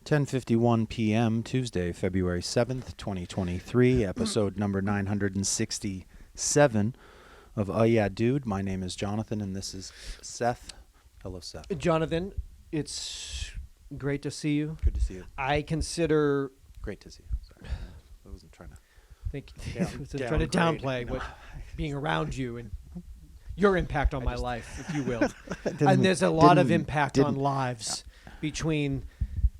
10:51 p.m. Tuesday, February 7th, 2023, episode number 967 of UhhYeahDude. My name is Jonathan, and this is Seth. Hello, Seth. Jonathan, it's great to see you. Good to see you. I consider... Great to see you. Sorry. I wasn't trying to... trying to downplay what being around you and your impact on my life, if you will. And there's a lot of impact on lives between...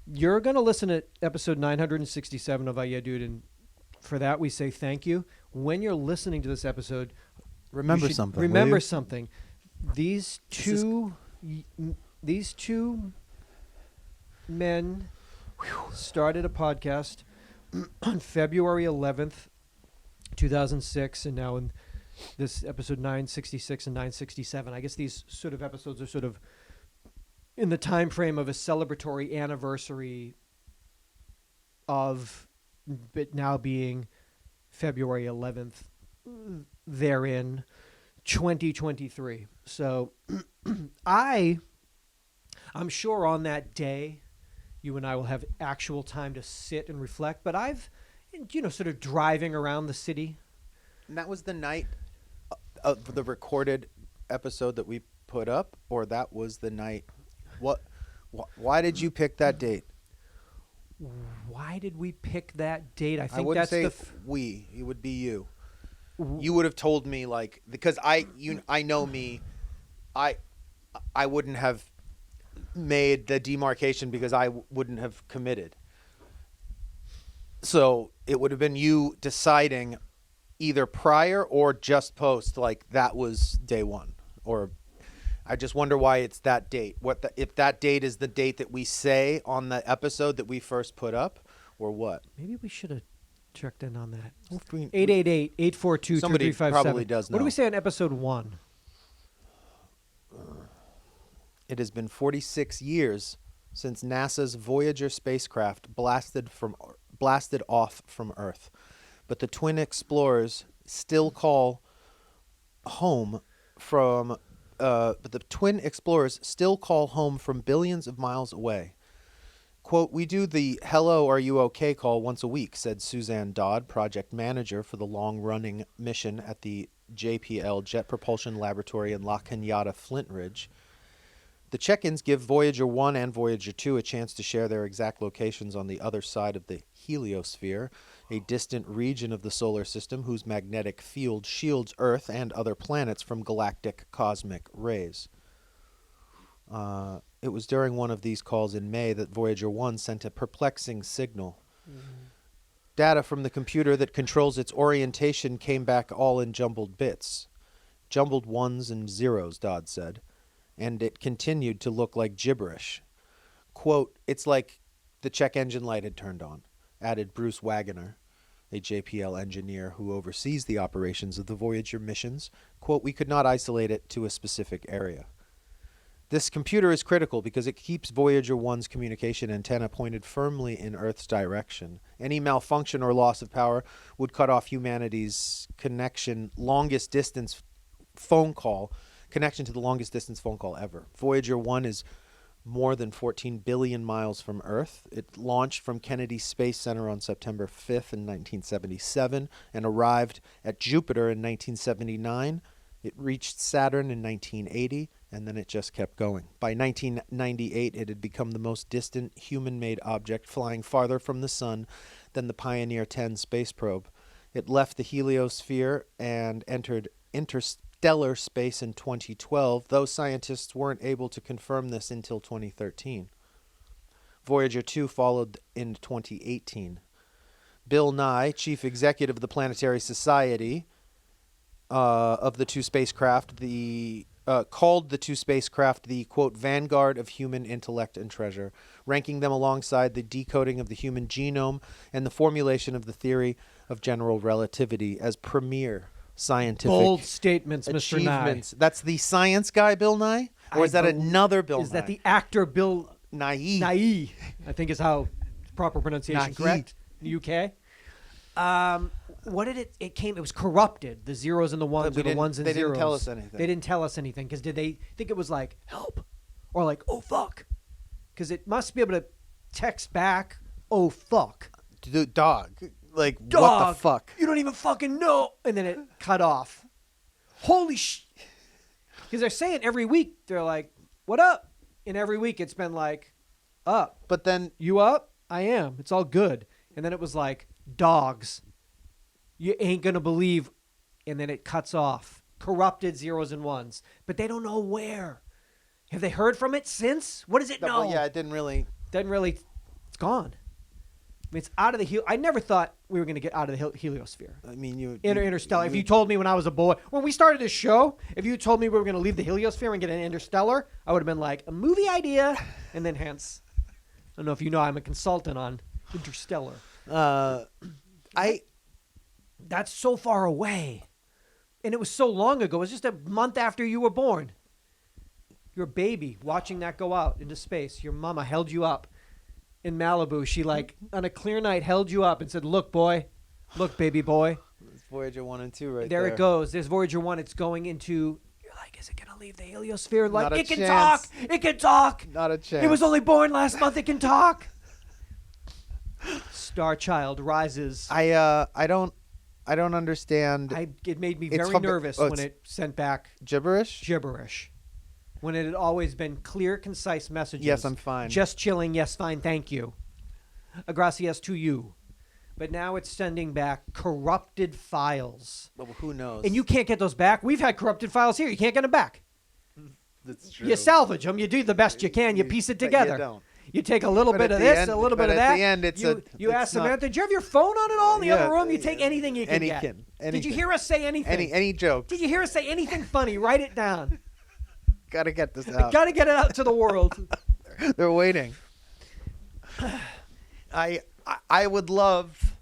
You're going to listen to episode 967 of UhhYeahDude, and for that we say thank you. When you're listening to this episode, remember something. Remember something. These two men started a podcast on February 11th, 2006, and now in this episode 966 and 967. I guess these sort of episodes are sort of in the time frame of a celebratory anniversary of it now being February 11th, therein 2023. So I'm sure on that day you and I will have actual time to sit and reflect, but I've, sort of driving around the city. And that was the night of the recorded episode that we put up, or that was the night... Why did you pick that date? Why did we pick that date? I think wouldn't that's say we. It would be you. You would have told me, like, because I know me. I wouldn't have made the demarcation because I wouldn't have committed. So it would have been you deciding either prior or just post, like that was day one, or. I just wonder why it's that date. If that date is the date that we say on the episode that we first put up, or what? Maybe we should have checked in on that. 888-842-2357. Somebody probably does know. What do we say on episode 1? It has been 46 years since NASA's Voyager spacecraft blasted off from Earth, but the twin explorers still call home from. But the twin explorers still call home from billions of miles away. Quote, "We do the hello, are you okay call once a week," said Suzanne Dodd, project manager for the long-running mission at the JPL Jet Propulsion Laboratory in La Cañada, Flint Ridge. The check-ins give Voyager 1 and Voyager 2 a chance to share their exact locations on the other side of the heliosphere, a distant region of the solar system whose magnetic field shields Earth and other planets from galactic cosmic rays. It was during one of these calls in May that Voyager 1 sent a perplexing signal. Data from the computer that controls its orientation came back all in jumbled bits. Jumbled ones and zeros, Dodd said. And it continued to look like gibberish. Quote, "It's like the check engine light had turned on," added Bruce Wagoner, a JPL engineer who oversees the operations of the Voyager missions. Quote, "We could not isolate it to a specific area. This computer is critical because it keeps Voyager 1's communication antenna pointed firmly in Earth's direction. Any malfunction or loss of power would cut off humanity's connection to the longest distance phone call ever. Voyager 1 is more than 14 billion miles from Earth. It launched from Kennedy Space Center on September 5th in 1977 and arrived at Jupiter in 1979. It reached Saturn in 1980, and then it just kept going. By 1998, it had become the most distant human-made object, flying farther from the sun than the Pioneer 10 space probe. It left the heliosphere and entered interstellar space in 2012, though scientists weren't able to confirm this until 2013. Voyager 2 followed in 2018. Bill Nye, chief executive of the Planetary Society of the two spacecraft, called the two spacecraft the, quote, vanguard of human intellect and treasure, ranking them alongside the decoding of the human genome and the formulation of the theory of general relativity as premier scientific bold statements, Mr. Nye. achievements. That's the science guy, Bill Nye? Or is that another Bill Nye? Is that the actor Bill Nye? Nye, I think is how proper pronunciation, Nye. correct? In the UK? What did it was corrupted. The zeros and the ones, or the ones and zeros. They didn't tell us anything. They didn't tell us anything, because did they think it was like, help? Or like, oh, fuck? Because it must be able to text back, "Oh fuck, Dog. Like, what dog, the fuck? you don't even fucking know," and then it cut off. Holy sh! Because they're saying every week they're like, "What up?" And every week it's been like, "Up." But then, You up? I am. It's all good. And then it was like, "Dogs. You ain't gonna believe," and then it cuts off. Corrupted zeros and ones, but they don't know where. Have they heard from it since? What does it know? well, yeah, it didn't really. Doesn't really. It's gone. I mean, it's out of the I never thought we were going to get out of the heliosphere. I mean, Interstellar. If you told me when I was a boy, when we started this show, if you told me we were going to leave the heliosphere and get an interstellar, I would have been like, a movie idea, and then hence. I don't know if you know, I'm a consultant on Interstellar. That's so far away. And it was so long ago. It was just a month after you were born. You're a baby watching that go out into space. Your mama held you up in Malibu. She, like, on a clear night, held you up and said, "Look, boy. Look, baby boy." It's Voyager 1 and 2 right there. there. It goes. There's Voyager 1. It's going into... You're like, is it going to leave the heliosphere? Like, Not a it can chance. talk. It can talk. Not a chance. It was only born last month. It can talk. Star Child rises. I don't understand. It made me It's very nervous when it sent back gibberish. When it had always been clear, concise messages. Yes, I'm fine. Just chilling. Yes, fine. Thank you. Gracias to you. But now it's sending back corrupted files. Well, who knows? And you can't get those back. We've had corrupted files here. You can't get them back. That's true. You salvage them. You do the best you can. You piece it But together. You don't. You take a little bit of this, a little bit of that. At the end, it's you ask Samantha, "Did you have your phone on at all in the other room?" You take anything you can get. Anything. Did you hear us say anything? Any joke? Did you hear us say anything funny? Write it down. Gotta get this out. Got to get it out to the world. They're waiting. I would love.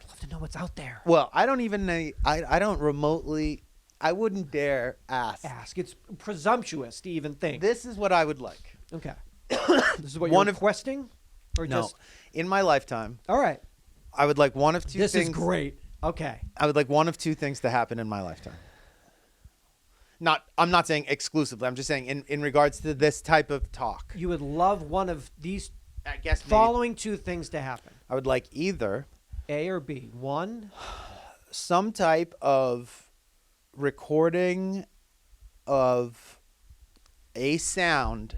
I'd love to know what's out there. Well, I don't even know. I don't remotely. I wouldn't dare ask. It's presumptuous to even think. This is what I would like. Okay. This is what you're requesting? Or No. just... In my lifetime, All right. I would like one of two things. This is great. Okay. I would like one of two things to happen in my lifetime. I'm not saying exclusively. I'm just saying in regards to this type of talk. You would love one of these I guess following two things to happen. I would like either A or B. One, some type of recording of a sound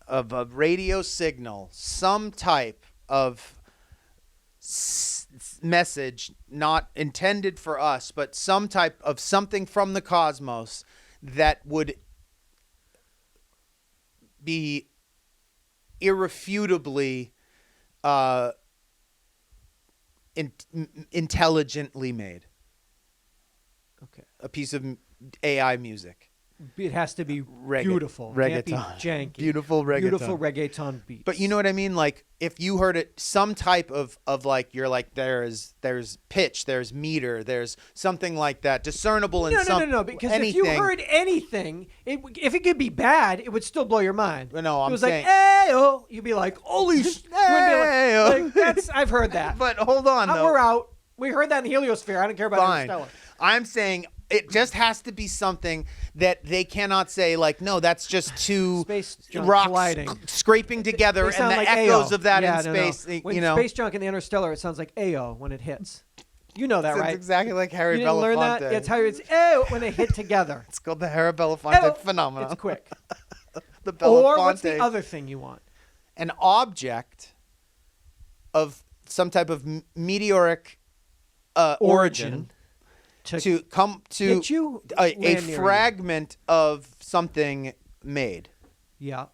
of a radio signal, some type of message not intended for us, but some type of something from the cosmos that would be irrefutably intelligently made. okay. A piece of AI music. It has to be beautiful. Reggaeton. Can't be janky. Beautiful reggaeton. Beautiful reggaeton beats. But you know what I mean? Like, if you heard it, some type of like, you're like, there's pitch, there's meter, there's something like that, discernible in some... No, because anything. if you heard anything, if it could be bad, it would still blow your mind. No, I'm it was saying... like, hey-oh, you'd be like, holy sh... Hey-oh. I've heard that. But hold on, though. We're out. We heard that in the heliosphere. I don't care about Fine. Interstellar. I'm saying it just has to be something that they cannot say, like, no, that's just two Space junk rocks colliding. Scraping together, They and sound the like echoes Ayo. of that Yeah, in no. space. When You know, space junk in the Interstellar, it sounds like Ayo when it hits. You know that, it's right? exactly like Harry You didn't learn Belafonte. that? It's how it's Ayo when they hit together. It's called the Harry Belafonte Ayo. phenomenon. It's quick. The Belafonte. Or what's the other thing you want? An object of some type of meteoric origin to come to hit you, a land near you. fragment of something made Yeah.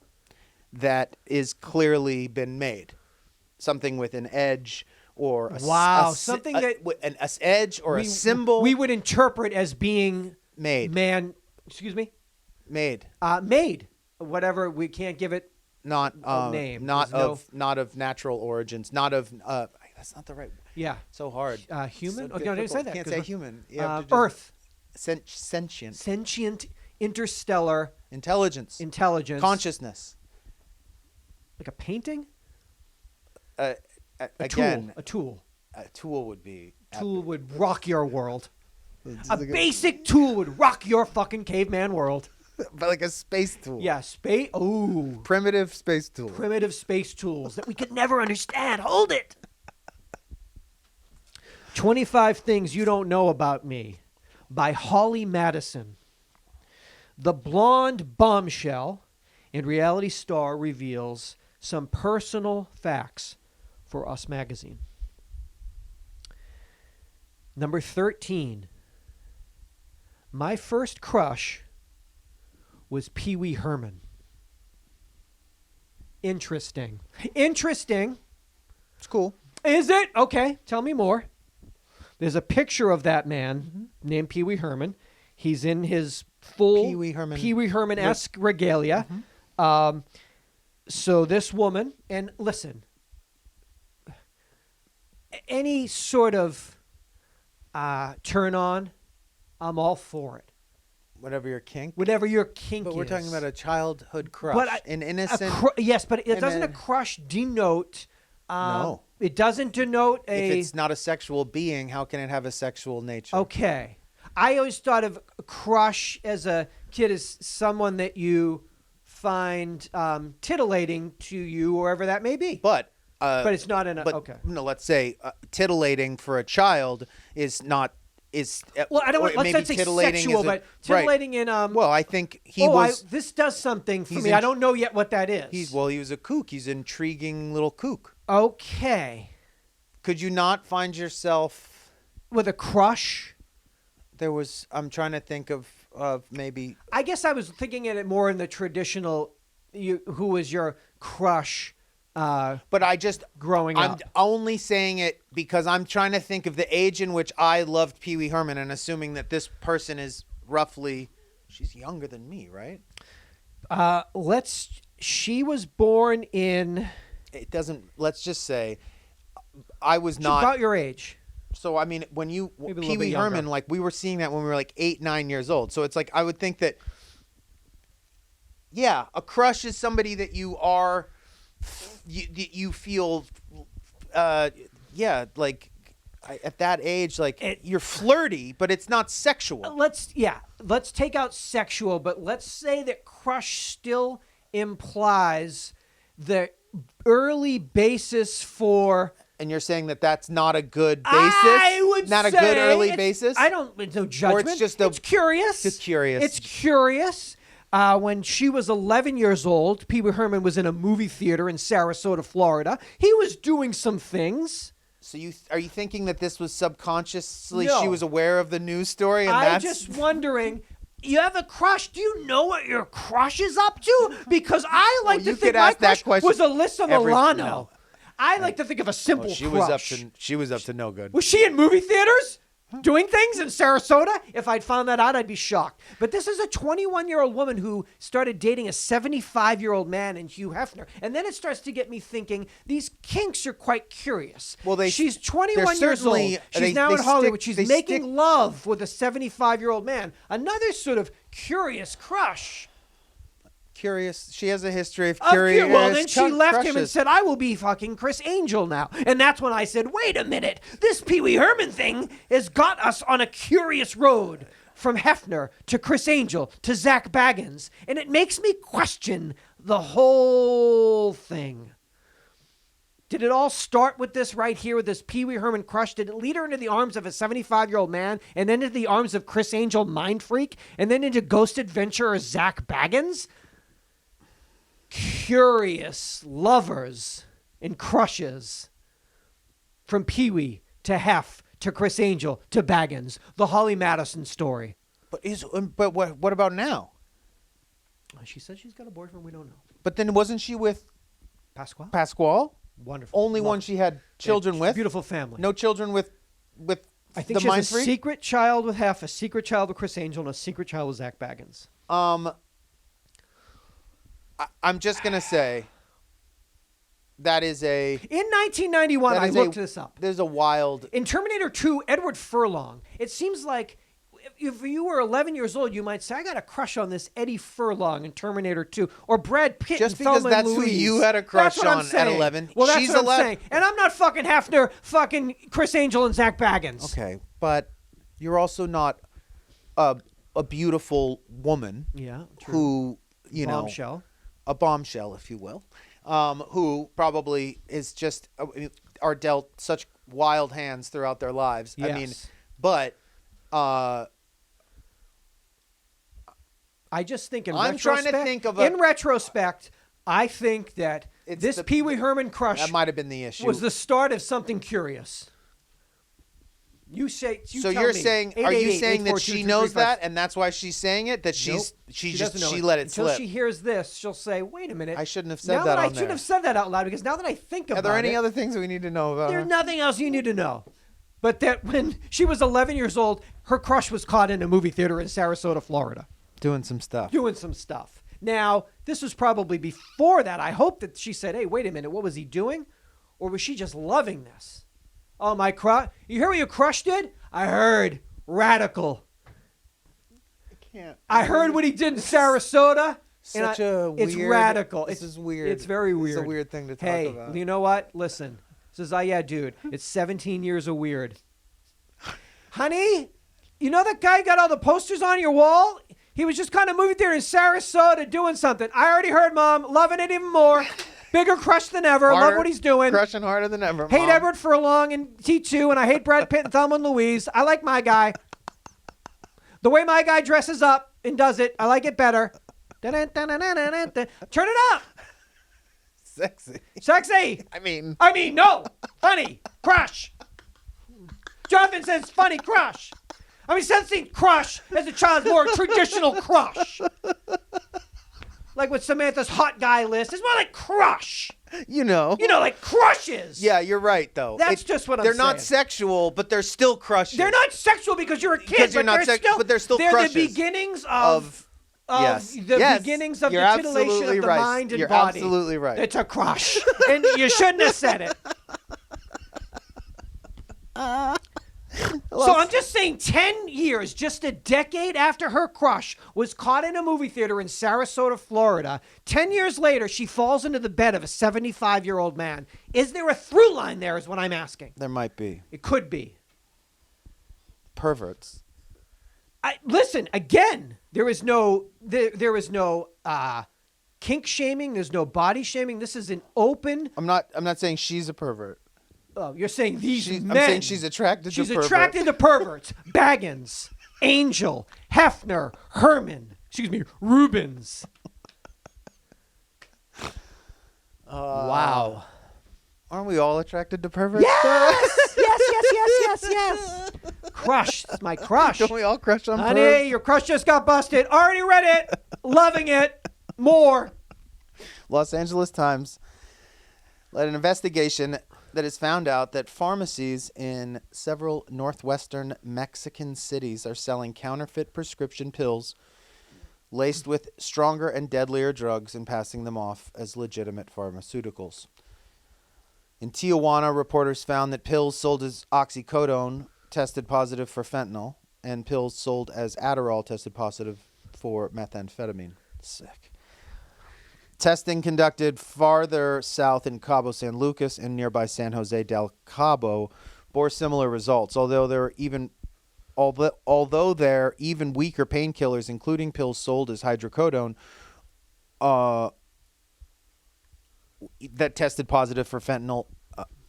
that is clearly been made, something with an edge or a Wow, a, something a, that an edge or a symbol we would interpret as being made made whatever. We can't give it not a name. not There's of not of natural origins, not of that's not the right. Yeah. So hard. Human? So Okay, no, I didn't say difficult. that. Can't 'cause say we're- human. You have to just- Earth. Sentient. Sentient, interstellar, Intelligence. intelligence. Consciousness. Like a painting? Again, A tool. a tool would be... Tool would rock your world. It's A like basic tool would rock your fucking caveman world. But like a space tool. Yeah, space. Ooh. Primitive space tool. Primitive space tools that we could never understand. Hold it. 25 Things You Don't Know About Me by Holly Madison. The blonde bombshell and reality star reveals some personal facts for Us Magazine. Number 13. My first crush was Pee Wee Herman. Interesting. Interesting. It's cool. Is it? Okay, tell me more. There's a picture of that man named Pee Wee Herman. He's in his full Pee Wee Herman-esque regalia. So this woman, and listen, any sort of turn on, I'm all for it. Whatever your kink. Whatever your kink is. But we're talking about a childhood crush. But an innocent. Yes, but it doesn't a crush denote. No. It doesn't denote a. If it's not a sexual being, how can it have a sexual nature? Okay. I always thought of a crush as a kid as someone that you find titillating to you, wherever that may be. But it's not in a. Okay. No, let's say titillating for a child is not. Well, I don't want. Let's not say sexual, but titillating in. Well, I think he was. This does something for me. I don't know yet what that is. He was a kook. He's an intriguing little kook. Okay. Could you not find yourself with a crush? I'm trying to think of maybe. I guess I was thinking of it more in the traditional. Who was your crush? But I just growing up. I'm only saying it because I'm trying to think of the age in which I loved Pee Wee Herman, and assuming that this person is roughly, she's younger than me, right? She was born in. It doesn't. Let's just say, I was not about your age. So I mean, when you Pee Wee Herman, like we were seeing that when we were like 8, 9 years old. So it's like I would think that, yeah, a crush is somebody that you are. You feel, like at that age, like you're flirty, but it's not sexual. Let's take out sexual, but let's say that crush still implies the early basis for. And you're saying that that's not a good basis? I would not say a good early basis? I don't. It's no judgment. Or it's just it's curious. Just curious. It's curious. When she was 11 years old, Pee Wee Herman was in a movie theater in Sarasota, Florida. He was doing some things. So are you thinking that this was subconsciously No. she was aware of the news story? And I'm just wondering. You have a crush? Do you know what your crush is up to? Because I like to think my crush was Alyssa Milano. No. I like to think of a simple crush. She was up to no good. Was she in movie theaters? Doing things in Sarasota? If I'd found that out, I'd be shocked. But this is a 21-year-old woman who started dating a 75-year-old man in Hugh Hefner. And then it starts to get me thinking, these kinks are quite curious. Well, she's 21 years old. She's now in Hollywood. She's making love with a 75-year-old man. Another sort of curious crush. Curious. She has a history of curious well, then she left crushes. him and said, I will be fucking Chris Angel now. And that's when I said, wait a minute. This Pee Wee Herman thing has got us on a curious road from Hefner to Chris Angel to Zach Baggins. And it makes me question the whole thing. Did it all start with this right here, with this Pee Wee Herman crush? Did it lead her into the arms of a 75-year-old man and then into the arms of Chris Angel, Mind Freak, and then into Ghost Adventurer Zach Baggins? Curious lovers and crushes from Pee Wee to Hef to Chris Angel to Baggins, the Holly Madison story. But what about now? She said she's got a boyfriend. We don't know. But then wasn't she with Pasquale? Wonderful. Only one she had children with. Beautiful family. No children with. I think the she Mind has a Freak? secret child with Hef, a secret child with Chris Angel, and a secret child with Zach Baggins. I'm just going to say that is a... In 1991, I looked this up. There's a wild... In Terminator 2, Edward Furlong, it seems like if you were 11 years old, you might say, I got a crush on this Eddie Furlong in Terminator 2. Or Brad Pitt just in because Thelma and that's Louise. who you had a crush on at 11. Well, that's She's what I'm 11. saying. And I'm not fucking Hefner, fucking Chris Angel and Zach Baggins. Okay, but you're also not a beautiful woman Yeah. True. who, Bombshell. a bombshell, if you will, who probably is just are dealt such wild hands throughout their lives. Yes. I mean, but I just think in I'm trying retrospect, to think of in retrospect, I think that It's this the- Pee Wee Herman crush that might have been the issue. was the start of something curious. You say. So tell you're me. saying, are you saying that she knows 888-842-2353. that, and that's why she's saying it? That Nope. she doesn't know let it Until slip. she hears this, she'll say, "Wait a minute. I shouldn't have said now that I on shouldn't there. have said that out loud because now that I think about Are there any it, other things we need to know about there's her? nothing else you need to know. But that when she was 11 years old, her crush was caught in a movie theater in Sarasota, Florida, Doing some stuff. doing some stuff. Now, this was probably before that. I hope that she said, "Hey, wait a minute, what was he doing?" Or was she just loving this? Oh, my crush. You hear what your crush did? I heard. Radical. I heard what he did in Sarasota. Such it's weird. radical. This It's is weird. It's very weird. It's a weird thing to talk hey, about. you know what? Listen. This is UhhYeahDude. It's 17 years of weird. Honey, you know that guy got all the posters on your wall? He was just kind of moving there in Sarasota doing something. I already heard, Mom. Loving it even more. Bigger crush than ever. Love what he's doing. Crushing harder than ever. Hate Mom. Edward Furlong and T2, and I hate Brad Pitt and Thelma and Louise. I like my guy. The way my guy dresses up and does it, I like it better. Turn it up. Sexy. Sexy. I mean, No. Funny. Crush. Jonathan says funny crush. Sensing crush as a child's more traditional crush. Like with Samantha's hot guy list. It's more like crush. Like crushes. Yeah, you're right, though. That's just what I'm They're saying. not sexual, but they're still crushes. They're not sexual because you're a kid. Because you're not sexual, but they're still crushes. the beginnings of yes. beginnings of You're the titillation absolutely of the right. mind and You're body. absolutely right. It's a crush. And you shouldn't have said it. So I'm just saying 10 years, just a decade after her crush was caught in a movie theater in Sarasota, Florida, 10 years later, she falls into the bed of a 75-year-old man. Is there a through line there is what I'm asking. There might be. It could be. Perverts. Listen, again, there is no kink shaming. There's no body shaming. This is an open. I'm not saying she's a pervert. Oh, you're saying these men. I'm saying she's attracted to perverts. She's attracted to perverts. Baggins, Angel, Hefner, Herman. Rubens. Wow. Aren't we all attracted to perverts? Yes. Crush. It's my crush. Don't we all crush on Honey, pervs? your crush just got busted. Already read it. Loving it. More. Los Angeles Times led an investigation that has found out that pharmacies in several northwestern Mexican cities are selling counterfeit prescription pills laced with stronger and deadlier drugs and passing them off as legitimate pharmaceuticals. In Tijuana, reporters found that pills sold as oxycodone tested positive for fentanyl, and pills sold as Adderall tested positive for methamphetamine. Sick. Testing conducted farther south in Cabo San Lucas and nearby San Jose del Cabo bore similar results, although there are even weaker painkillers, including pills sold as hydrocodone, that tested positive for fentanyl.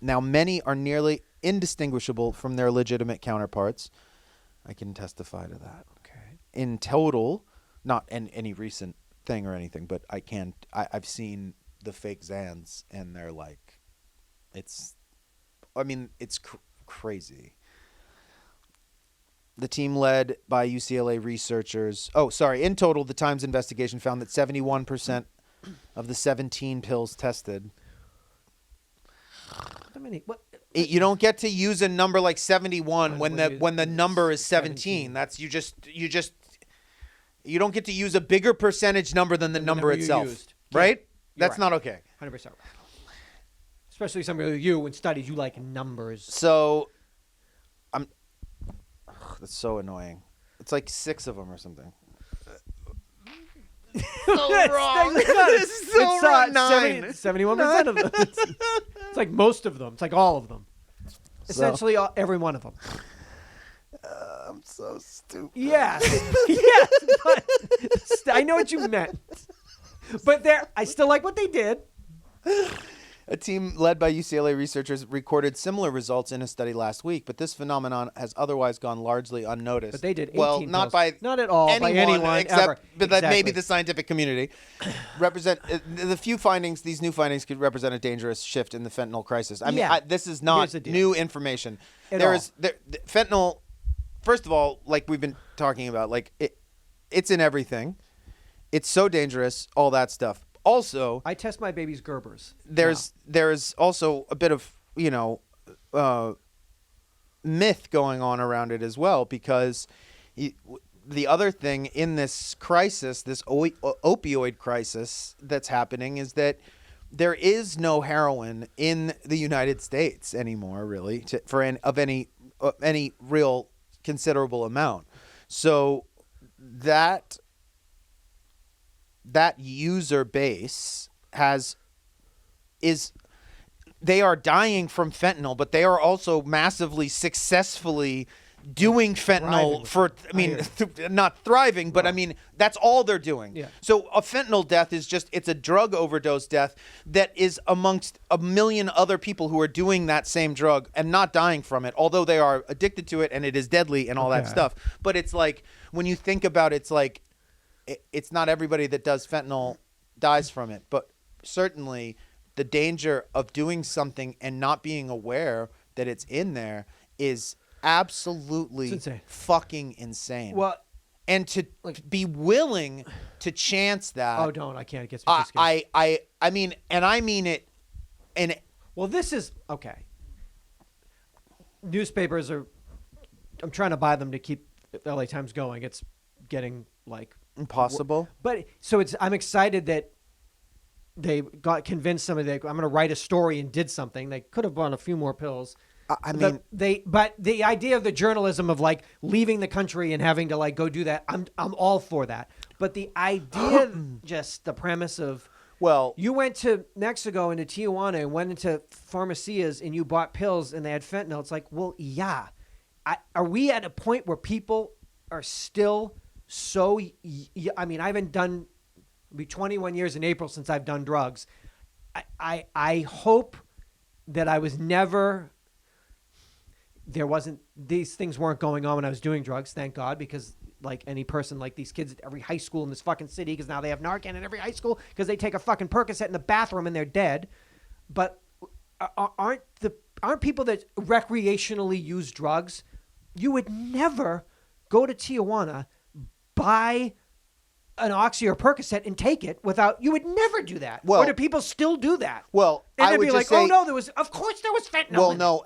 Now, many are nearly indistinguishable from their legitimate counterparts. I can testify to that. Okay. In total, not in any recent thing or anything, but I've seen the fake Zans, and they're like, it's crazy. The team led by UCLA researchers. In total, the Times investigation found that 71% of the 17 pills tested. You don't get to use a number like 71 when the number is 17. That's you don't get to use a bigger percentage number than the number itself, right? That's not okay. 100% right. Especially somebody like you in studies, you like numbers. So, that's so annoying. It's like 6 of them or something. Wrong. It's so wrong. 71% of them. It's like most of them. It's like all of them. Essentially, every one of them. I'm so stupid. Yes, yes, but I know what you meant. But I still like what they did. A team led by UCLA researchers recorded similar results in a study last week, but this phenomenon has otherwise gone largely unnoticed. But they did 18 well, not pills. by Not at all by anyone except, ever. but that maybe Exactly. the scientific community these new findings could represent a dangerous shift in the fentanyl crisis. I mean, Yeah. this is Here's not the deal. new information. At all. Fentanyl. First of all, like we've been talking about, like it's in everything. It's so dangerous, all that stuff. Also, I test my baby's Gerbers. there's also a bit of myth going on around it as well, because the other thing in this crisis, this opioid crisis that's happening, is that there is no heroin in the United States anymore, really, of any real considerable amount. So that user base they are dying from fentanyl, but they are also massively successfully doing fentanyl not thriving, but I mean, that's all they're doing. Yeah. So a fentanyl death it's a drug overdose death that is amongst a million other people who are doing that same drug and not dying from it, although they are addicted to it and it is deadly and all that stuff. But it's like, when you think about it, it's like, it's not everybody that does fentanyl dies from it, but certainly the danger of doing something and not being aware that it's in there is absolutely fucking insane. Well, and to be willing to chance that. Oh, don't. I can't. It gets me too scared. I mean, and I mean it. And well, this is okay. Newspapers are. I'm trying to buy them to keep the LA Times going. It's getting like impossible. But so I'm excited that they got convinced somebody. I'm going to write a story and did something. They could have bought a few more pills. I mean, but the idea of the journalism of like leaving the country and having to like go do that, I'm all for that. But the idea, just the premise of, well, you went to Mexico into Tijuana and went into pharmacias and you bought pills and they had fentanyl. It's like, well, yeah. Are we at a point where people are still so? I mean, I haven't done. It'll be 21 years in April since I've done drugs. I hope that I was never. These things weren't going on when I was doing drugs, thank God, because like any person, like these kids at every high school in this fucking city, because now they have Narcan in every high school because they take a fucking Percocet in the bathroom and they're dead. But aren't people that recreationally use drugs? You would never go to Tijuana, buy an Oxy or Percocet and take it without. You would never do that. Well, or do people still do that? Well, and I they'd would be just like, say, oh no, of course there was fentanyl. Well, in no,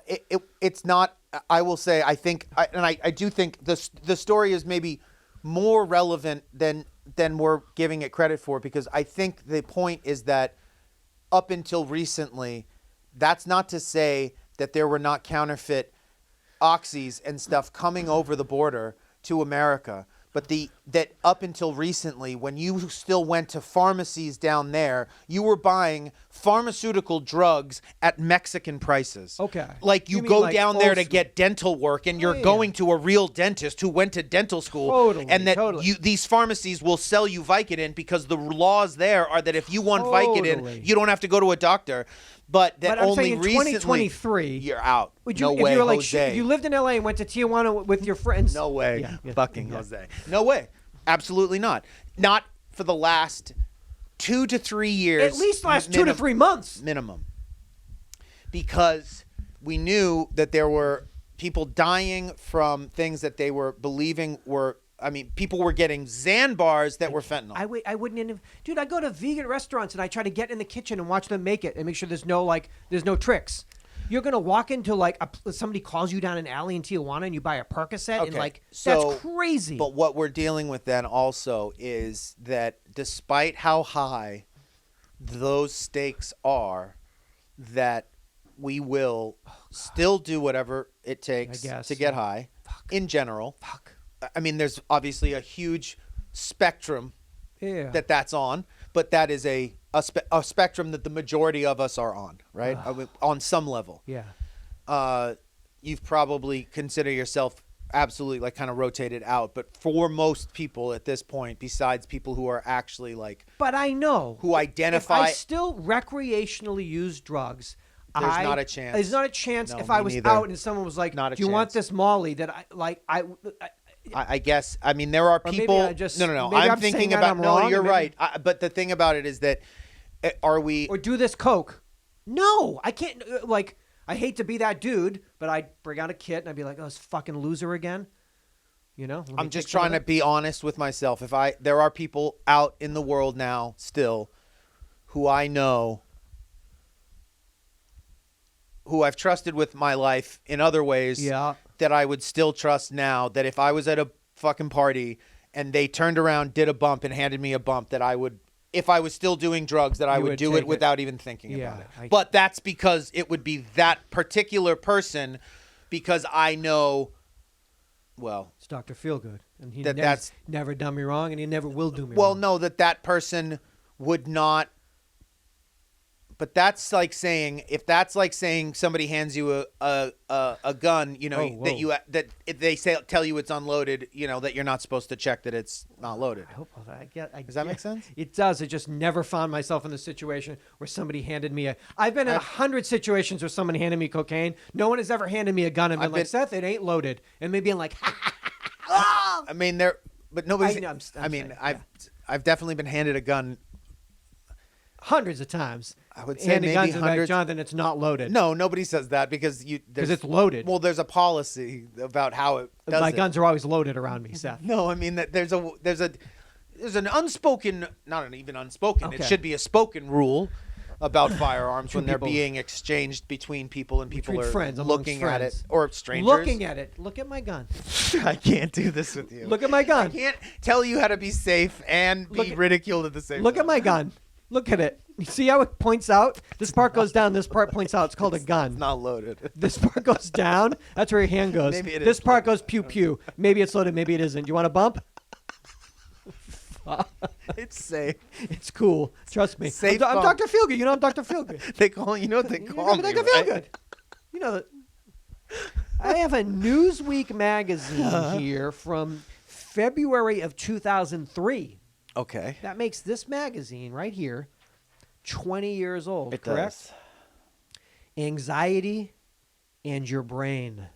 it's not. I will say, I think, I do think the story is maybe more relevant than we're giving it credit for, because I think the point is that up until recently, that's not to say that there were not counterfeit oxys and stuff coming over the border to America. But that up until recently, when you still went to pharmacies down there, you were buying pharmaceutical drugs at Mexican prices. Okay. Like you mean go like down there to also- get dental work, and you're yeah. going to a real dentist who went to dental school. Totally, and that totally. these pharmacies will sell you Vicodin, because the laws there are that if you want Totally. Vicodin, you don't have to go to a doctor. But that But I'm only saying in recently, 2023, you're out. Would No you, way, if you were like, Jose. if you lived in LA and went to Tijuana with your friends? No way. Yeah. Fucking Jose. No way. Absolutely not. Not for the last 2 to 3 years. At least last 2 to 3 months. Minimum. Because we knew that there were people dying from things that they were believing were, I mean, people were getting Xan bars that were fentanyl. I wouldn't even, dude, I go to vegan restaurants and I try to get in the kitchen and watch them make it and make sure there's no tricks. You're going to walk into like somebody calls you down an alley in Tijuana and you buy a Percocet and like, that's crazy. But what we're dealing with then also is that despite how high those stakes are, that we will still do whatever it takes to get high in general. I mean, there's obviously a huge spectrum that's on, but that is a spectrum that the majority of us are on, right? On some level. Yeah. You've probably considered yourself absolutely like kind of rotated out. But for most people at this point, besides people who are actually like, But I know who identify, if I still recreationally use drugs, there's not a chance. There's not a chance No, if I me was neither. out and someone was like, Not a "Do you want chance. this Molly?" That I guess. I mean, there are Or maybe people. I just- no. maybe I'm saying thinking that about. I'm No, wrong, you're and maybe- right. But the thing about it is that, are we? or do this coke. No, I can't. Like, I hate to be that dude, but I'd bring out a kit and I'd be like, "Oh, this fucking loser again." You know, I'm just trying to be honest with myself. There are people out in the world now still, who I know, who I've trusted with my life in other ways. Yeah. That I would still trust now. That if I was at a fucking party and they turned around, did a bump, and handed me a bump, that I would, if I was still doing drugs, that I You would would do take it without even thinking Yeah, about it. I- But that's because it would be that particular person, because I know, well, It's Dr. Feelgood, and he that's never done me wrong, and he never will do me well, wrong. no, that person would not. But that's like saying, if that's like saying somebody hands you a gun, you know, Oh, that if they tell you it's unloaded, you know, that you're not supposed to check that it's not loaded. I hope Does that make sense? It does. I just never found myself in the situation where somebody handed me I've been in 100 situations where someone handed me cocaine. No one has ever handed me a gun and been like, "Seth, it ain't loaded," and me being like, I mean, but nobody's. I know, I'm mean, saying, I've definitely been handed a gun. hundreds of times. I would say handing maybe guns and be like, hundreds. Jonathan, it's not loaded. No, nobody says that because it's loaded. Well, there's a policy about how it does My it. guns are always loaded around me, Seth. No, I mean that there's an unspoken, not an even unspoken. It Okay. should be a spoken rule about firearms when they're people. being exchanged between people and people Between are friends, amongst looking friends. at it, or strangers. Looking at it. Look at my gun. I can't do this with you. Look at my I gun. can't tell you how to be safe and be ridiculed at the same Look time. at my gun. Look at it. You see how it points out? This part goes down. This part points out. It's called a gun. It's not loaded. This part goes down. That's where your hand goes. Maybe it is This part goes pew pew. Maybe it's loaded. Maybe it isn't. Do you want a bump? It's safe. It's cool. Trust me. Safe I'm bump. Dr. Feelgood. You know I'm Dr. Feelgood. They call you know what they call me. Dr. right? Feelgood. You know that. I have a Newsweek magazine here from February of 2003. Okay. That makes this magazine right here 20 years old, It correct? does. Anxiety and your brain.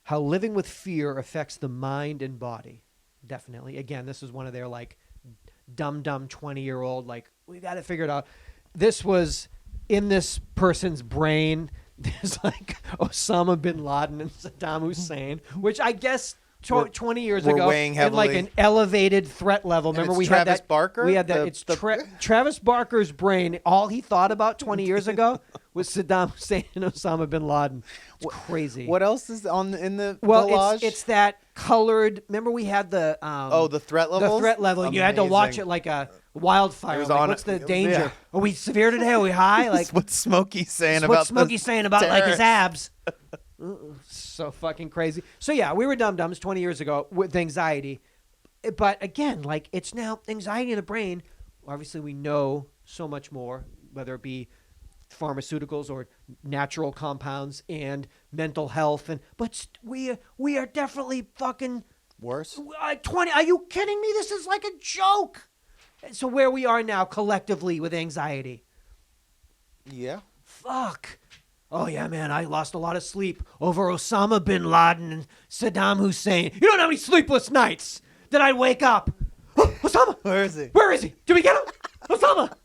How living with fear affects the mind and body. Definitely. Again, this is one of their like dumb 20-year-old like we got it figured out. This was in this person's brain. There's like Osama bin Laden and Saddam Hussein, which I guess 20 years we're ago weighing in like heavily. an elevated threat level. Remember it's we Travis had that Barker? We had that. The- It's the- Travis Barker's brain. All he thought about 20 years ago was Saddam Hussein and Osama bin Laden. It's crazy. What else is in the Well, collage? it's that colored. Remember we had the the threat level. the threat level. You had to watch it like a wildfire. It was Like, on what's it. the danger? Yeah. Are we severe today? Are we high? Like What's Smokey saying about what's Smokey saying about like his terrorists? abs? So fucking crazy. So yeah, we were dum-dums 20 years ago with anxiety. But again, like it's now anxiety in the brain. Obviously, we know so much more, whether it be pharmaceuticals or natural compounds and mental health. But we are definitely fucking Worse. 20. Are you kidding me? This is like a joke. So where we are now collectively with anxiety. Yeah. Fuck. Oh, yeah, man, I lost a lot of sleep over Osama bin Laden and Saddam Hussein. You don't know how many sleepless nights that I'd wake up. Oh, Osama! Where is he? Where is he? Did we get him? Osama! What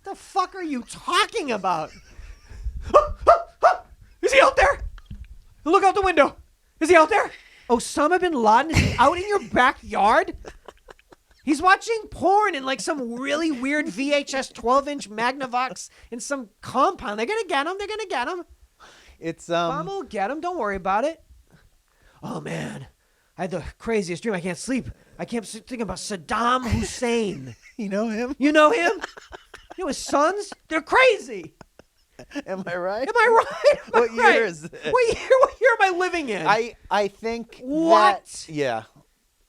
the fuck are you talking about? Is he out there? Look out the window. Is he out there? Osama bin Laden, is he out in your backyard? He's watching porn in like some really weird VHS 12-inch Magnavox in some compound. They're gonna get him. They're gonna get him. It's Mom will get him. Don't worry about it. Oh man, I had the craziest dream. I can't sleep. I can't sleep thinking about Saddam Hussein. You know him? You know him? You know his sons? They're crazy. Am I right? Am I right? Am I What year right? is it? What year am I living in? I think What? that- yeah.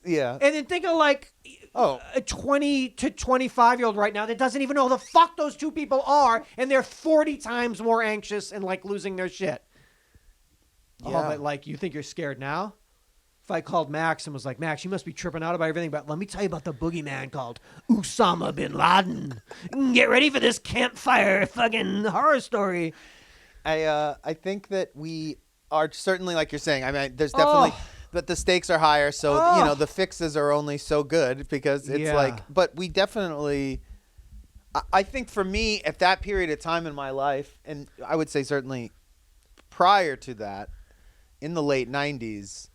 Yeah. And then think of like Oh. a 20 to 25-year-old right now that doesn't even know who the fuck those two people are, and they're 40 times more anxious and like losing their shit. Yeah. Oh, but like you think you're scared now? if I called Max and was like, Max, you must be tripping out about everything, but let me tell you about the boogeyman called Osama bin Laden. Get ready for this campfire fucking horror story. I think that we are certainly, like you're saying. I mean, there's definitely, but the stakes are higher, so the fixes are only so good because it's like. But we definitely, I think for me at that period of time in my life, and I would say certainly prior to that, in the late '90s,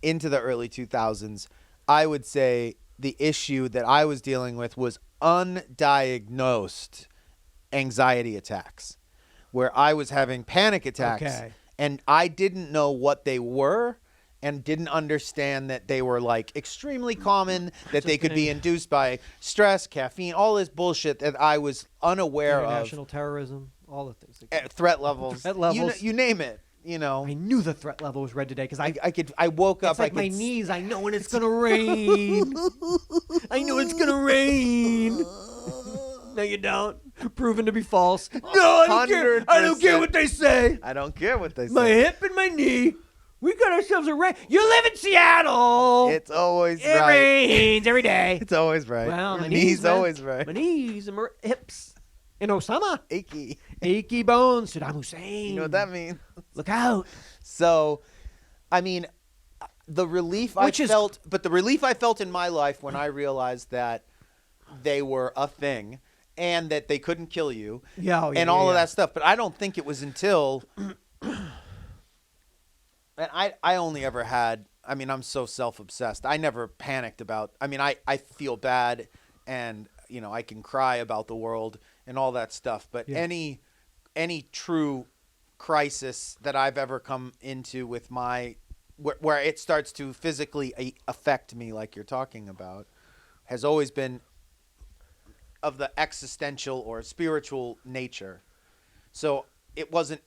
into the early 2000s, I would say the issue that I was dealing with was undiagnosed anxiety attacks, where I was having panic attacks and I didn't know what they were and didn't understand that they were like extremely common, that they could be induced by stress, caffeine, all this bullshit that I was unaware of. International terrorism, all the things. Threat levels. Threat levels. You name it. You know, I knew the threat level was red today because I woke up. It's like my knees. I know when it's gonna rain. I know it's gonna rain. No, you don't. Proven to be false. No, I don't care. I don't care what they say. I don't care what they say. My hip and my knee. We got ourselves a rain. You live in Seattle. It's always right. It rains every day. It's always right. Well, my knees always right. My knees and my hips. In Osama. Achy bones. Saddam Hussein. You know what that means? Look out. So, I mean, the relief I felt in my life when I realized that they were a thing and that they couldn't kill you and all of that stuff. But I don't think it was until, and I only ever had, I mean, I'm so self-obsessed. I never panicked about, I mean, I feel bad and, you know, I can cry about the world and all that stuff. But any true crisis that I've ever come into with where it starts to physically affect me, like you're talking about, has always been of the existential or spiritual nature. So it wasn't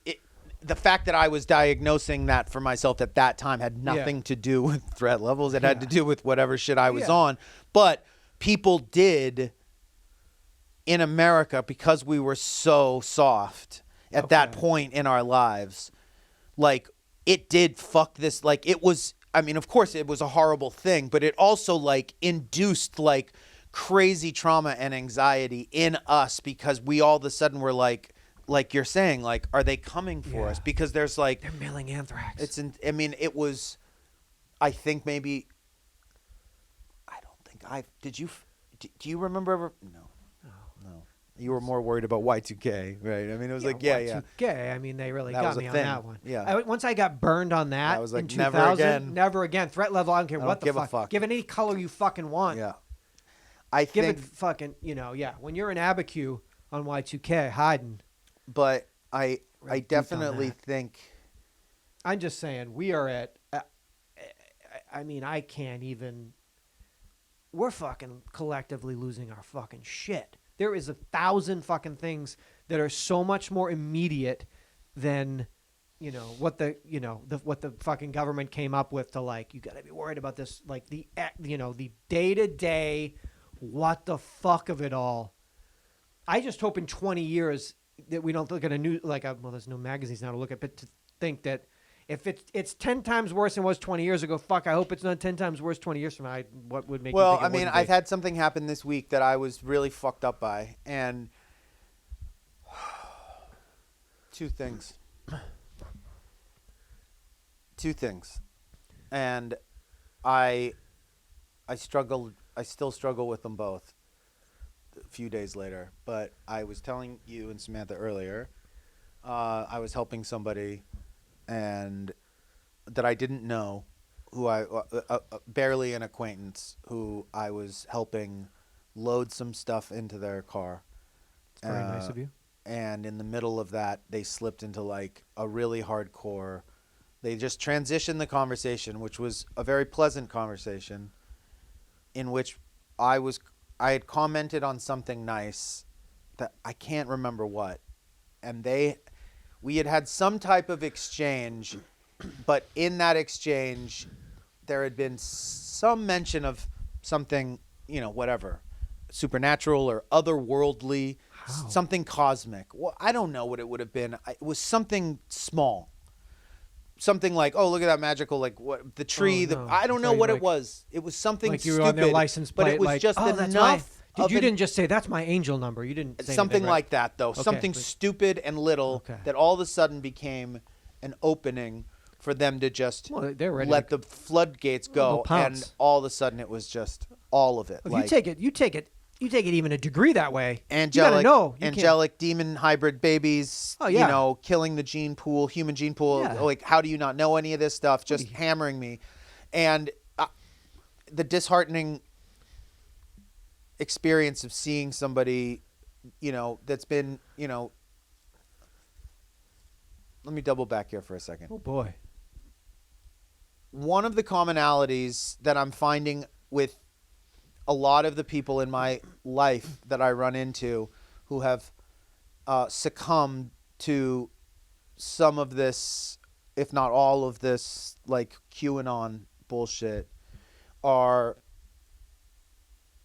the fact that I was diagnosing that for myself at that time had nothing to do with threat levels. It had to do with whatever shit I was on. But people did in America, because we were so soft at that point in our lives, like it did fuck this. Like it was, I mean, of course it was a horrible thing, but it also like induced like crazy trauma and anxiety in us because we all of a sudden were like you're saying, like, are they coming for us? Because there's like, they're mailing anthrax. I mean, it was, I think maybe, I don't think do you remember ever? No. You were more worried about Y2K, right? I mean, it was like, Y2K. I mean, they really got me on that one. Yeah. Once I got burned on that, I was like, in 2000, never again. Threat level, I don't care what the fuck. Give it any color you fucking want. Yeah. Give it fucking, when you're an Abiquiu on Y2K, hiding. But I definitely think. I'm just saying, we are at, I mean, I can't even, we're fucking collectively losing our fucking shit. There is 1,000 fucking things that are so much more immediate than, what the fucking government came up with to like, you got to be worried about this, like the day-to-day, what the fuck of it all. I just hope in 20 years that we don't look at a new, there's no magazines now to look at, but to think that if it's 10 times worse than it was 20 years ago, fuck, I hope it's not 10 times worse 20 years from now. What would make you think it wouldn't be? I've had something happen this week that I was really fucked up by, and two things. And I still struggle with them both a few days later, but I was telling you and Samantha earlier, I was helping somebody and that I didn't know, who barely an acquaintance, who I was helping load some stuff into their car. It's very nice of you. And in the middle of that, they slipped into like a really hardcore. They just transitioned the conversation, which was a very pleasant conversation, in which I had commented on something nice that I can't remember what, and we had some type of exchange, but in that exchange, there had been some mention of something, whatever, supernatural or otherworldly, something cosmic. Well, I don't know what it would have been. It was something small. something like, oh, look at that magical, like what the tree. Oh, no. I don't I know thought you what like- it was. It was something like you were stupid, on their license plate, but it was like, just oh, that's enough. you of an- didn't just say that's my angel number. You didn't say something anything, right? like that, though. Okay, Something but- stupid and little Okay. that all of a sudden became an opening for them to just Well, they're ready. let the floodgates go, pounce. and all of a sudden it was just all of it. If like, you take it even a degree that way. angelic, you gotta know. You angelic demon hybrid babies. Oh, yeah. You know, killing the gene pool, human gene pool. Yeah. Like, how do you not know any of this stuff? Just you- hammering me, and the disheartening experience of seeing somebody, you know, that's been, you know. Let me double back here for a second. Oh boy. One of the commonalities that I'm finding with a lot of the people in my life that I run into who have succumbed to some of this, if not all of this, like QAnon bullshit, are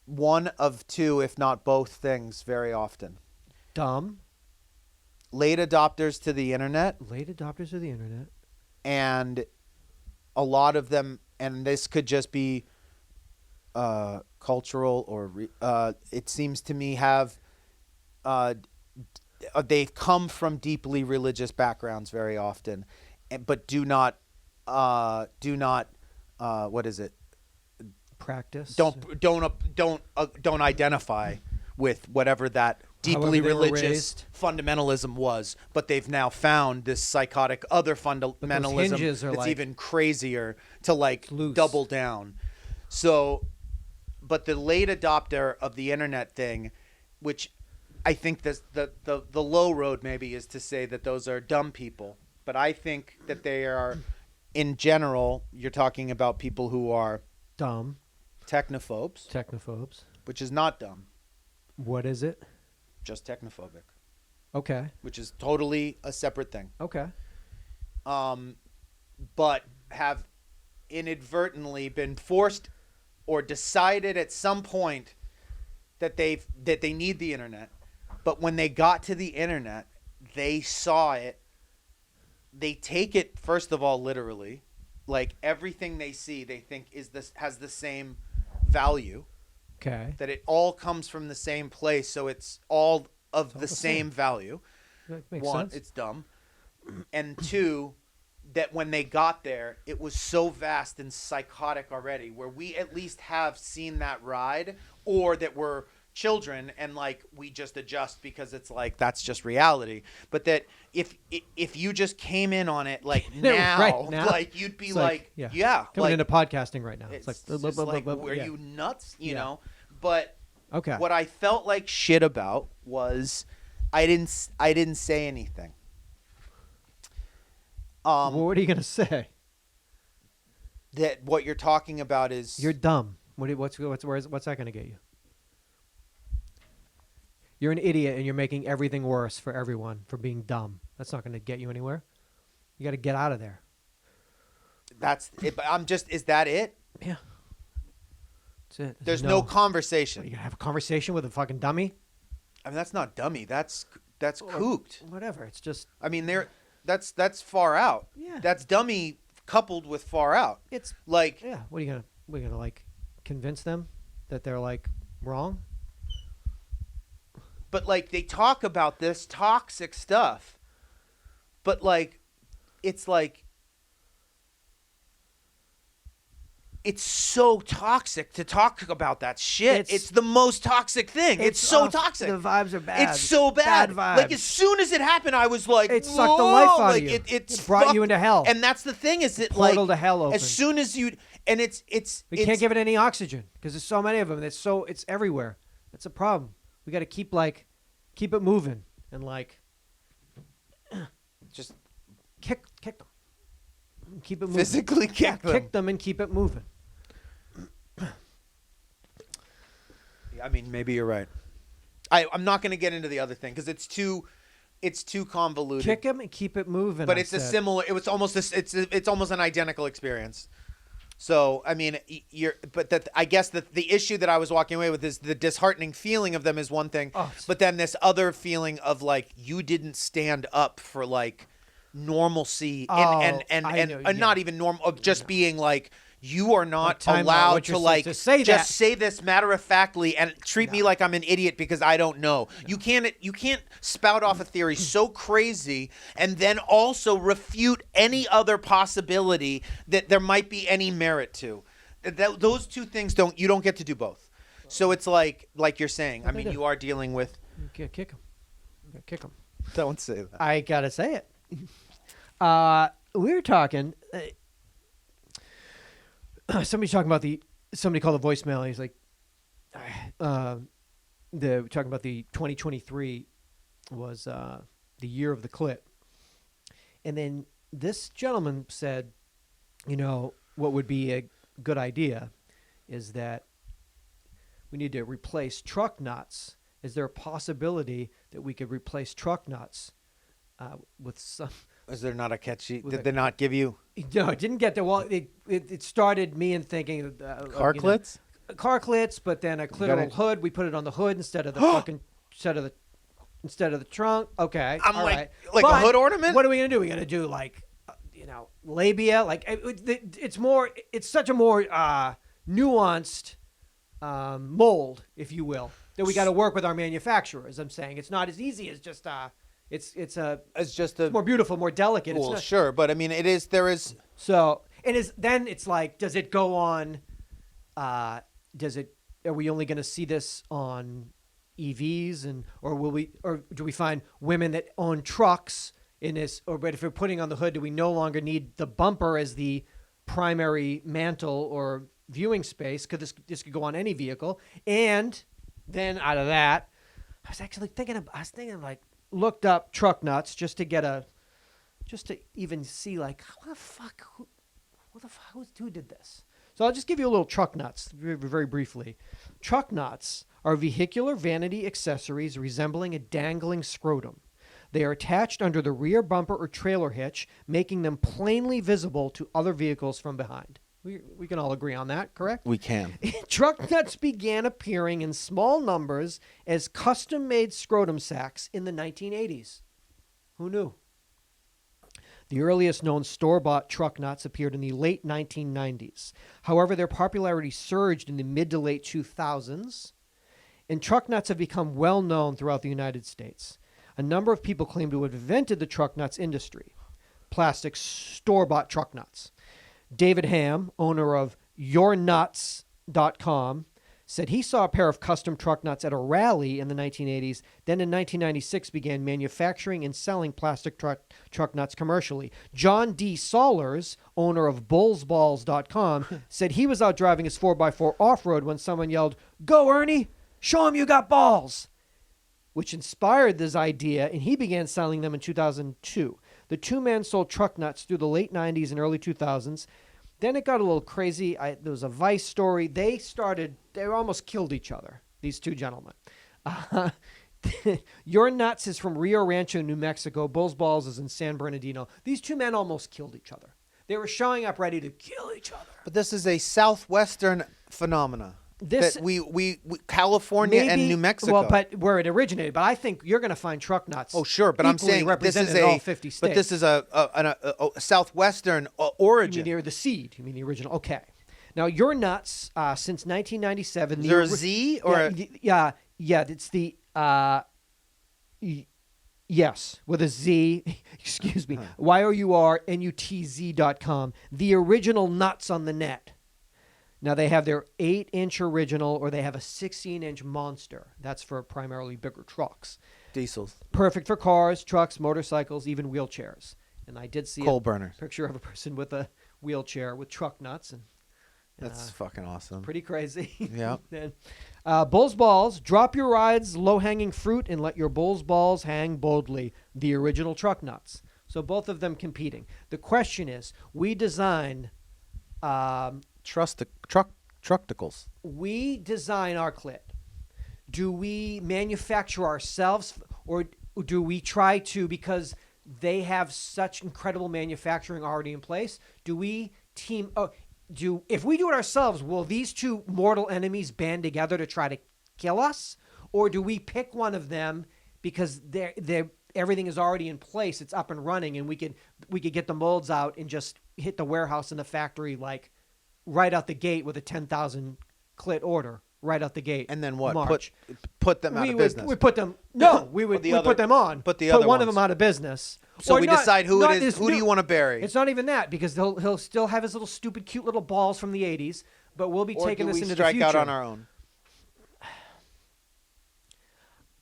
one of two, if not both things very often. Dumb. Late adopters to the internet, Late adopters of the internet. and a lot of them, and this could just be cultural or it seems to me have they've come from deeply religious backgrounds very often, but do not what is it, Practice. don't identify with whatever that deeply However they were religious raised. fundamentalism was, but they've now found this psychotic other fundamentalism hinges are that's like even crazier to like loose. double down. So, but the late adopter of the internet thing, which I think this, the low road maybe is to say that those are dumb people, but I think that they are, in general, you're talking about people who are Dumb. technophobes, Technophobes. which is not dumb, What is it? just technophobic, Okay. which is totally a separate thing. Okay. But have inadvertently been forced or decided at some point that they need the internet. But when they got to the internet, they saw it. They take it, first of all, literally. Like everything they see, they think has the same value. Okay. That it all comes from the same place, so it's all of all the the same same. value. That makes One, sense. it's dumb. And two, that when they got there, it was so vast and psychotic already, where we at least have seen that ride, or that we're children and like we just adjust because it's like that's just reality. But that if you just came in on it like now, Right now. like you'd be It's like yeah, Coming like, into podcasting right now. it's It's just like, like, were yeah. you nuts? You Yeah. know? But Okay. what I felt like shit about was I didn't say anything. Well, what are you gonna say? That what you're talking about is You're dumb. What's that gonna get you? You're an idiot, and you're making everything worse for everyone for being dumb. That's not gonna get you anywhere. You got to get out of there. that's it. But I'm just, is that it? Yeah. That's it. There's no conversation. You gonna have a conversation with a fucking dummy? I mean, that's not dummy. That's kooked. Whatever. It's just I mean, that's far out. Yeah. That's dummy coupled with far out. it's Like, yeah. What are you gonna like convince them that they're like wrong? but like they talk about this toxic stuff, but like, it's like, it's so toxic to talk about that shit. It's the most toxic thing. It's so toxic. The vibes are bad. It's so bad. Bad vibes. Like as soon as it happened, I was like, It sucked the "Whoa!" life out like, of you. It's It brought you fucked- into hell. And that's the thing is that Portal like to hell open. as soon as you and it's We can't give it any oxygen because there's so many of them. It's everywhere. That's a problem. We got to keep it moving and like just kick them, keep it moving. physically kick them. Kick them and keep it moving. I mean, maybe you're right. I'm not going to get into the other thing because it's too convoluted. Kick them and keep it moving. but I it's a said. similar. It was almost it's almost an identical experience. So I mean, I guess the issue that I was walking away with is the disheartening feeling of them is one thing, Oh, but then this other feeling of like you didn't stand up for like normalcy Oh, and I know, yeah. not even normal of just being like you are not time out, allowed what to you're like to say just that. say this matter of factly and treat me like I'm an idiot because I don't know. You can't spout off a theory so crazy and then also refute any other possibility that there might be any merit to. Those two things you don't get to do both. So it's like you're saying. I mean, you are dealing with. You can't kick him. Kick him. Don't say that. I gotta say it. We were talking. Somebody's talking about somebody called a voicemail. He's like, talking about the 2023 was the year of the clit, and then this gentleman said, what would be a good idea is that we need to replace truck nuts. Is there a possibility that we could replace truck nuts with some? Is there not a catchy? Did they not give you No, it didn't get there. Well, it started me in thinking car clits? Car clits, but then a clitoral hood. We put it on the hood instead of the fucking instead of the trunk. Okay, I'm all like right. a But hood ornament. What are we gonna do? We're gonna do like labia. Like it's more. It's such a more nuanced mold, if you will, that we got to work with our manufacturers. I'm saying it's not as easy as just it's more beautiful, more delicate. Well, it's not, sure, but I mean, there is. So then it's like, does it go on? Are we only going to see this on EVs or do we find women that own trucks in this? But if we're putting on the hood, do we no longer need the bumper as the primary mantle or viewing space? Because this could go on any vehicle. And then out of that, I was thinking like, looked up truck nuts just to even see like who did this. So I'll just give you a little truck nuts very, very briefly. Truck nuts are vehicular vanity accessories resembling a dangling scrotum. They are attached under the rear bumper or trailer hitch, making them plainly visible to other vehicles from behind. We can all agree on that, correct? We can. Truck nuts began appearing in small numbers as custom-made scrotum sacks in the 1980s. Who knew? The earliest known store-bought truck nuts appeared in the late 1990s. However, their popularity surged in the mid to late 2000s, and truck nuts have become well known throughout the United States. A number of people claim to have invented the truck nuts industry. Plastic store-bought truck nuts. David Ham, owner of YourNuts.com, said he saw a pair of custom truck nuts at a rally in the 1980s, then in 1996 began manufacturing and selling plastic truck nuts commercially. John D. Saulers, owner of BullsBalls.com, said he was out driving his 4x4 off-road when someone yelled, "Go, Ernie! Show him you got balls!" which inspired this idea, and he began selling them in 2002. The two men sold truck nuts through the late 90s and early 2000s. Then it got a little crazy. There was a Vice story. They almost killed each other, these two gentlemen. Your Nuts is from Rio Rancho, New Mexico. Bull's Balls is in San Bernardino. These two men almost killed each other. They were showing up ready to kill each other. But this is a southwestern phenomena. That we California and New Mexico. Well, but where it originated. But I think you're going to find truck nuts. Oh, sure, but I'm saying this is in all 50 states. But this is a southwestern origin. You mean the seed? You mean the original? Okay. Now Your Nuts since 1997. Is there a Z or yeah? It's the yes with a Z. Excuse me. YourNutz.com. The original nuts on the net. Now, they have their 8-inch original, or they have a 16-inch monster. That's for primarily bigger trucks. Diesels. Perfect for cars, trucks, motorcycles, even wheelchairs. And I did see coal burners. Picture of a person with a wheelchair with truck nuts. And that's fucking awesome. Pretty crazy. Yeah. Bull's Balls, drop your rides, low-hanging fruit, and let your Bull's Balls hang boldly. The original truck nuts. So both of them competing. The question is, we design... Truckticles. We design our clit. Do we manufacture ourselves, or do we try to, because they have such incredible manufacturing already in place, do we team... if we do it ourselves, will these two mortal enemies band together to try to kill us? Or do we pick one of them because they're everything is already in place. It's up and running, and we could get the molds out and just hit the warehouse and the factory like right out the gate with a 10,000 clit order right out the gate. And then what? March. Put them out of business. We put them. No, we would put them on. Put the other one of ones. them out of business. So Or we not- decide who not it is. this Who do new- you want to bury? It's not even that because he'll still have his little stupid, cute little balls from the '80s, but we'll be or taking do this we into strike the future. out on our own?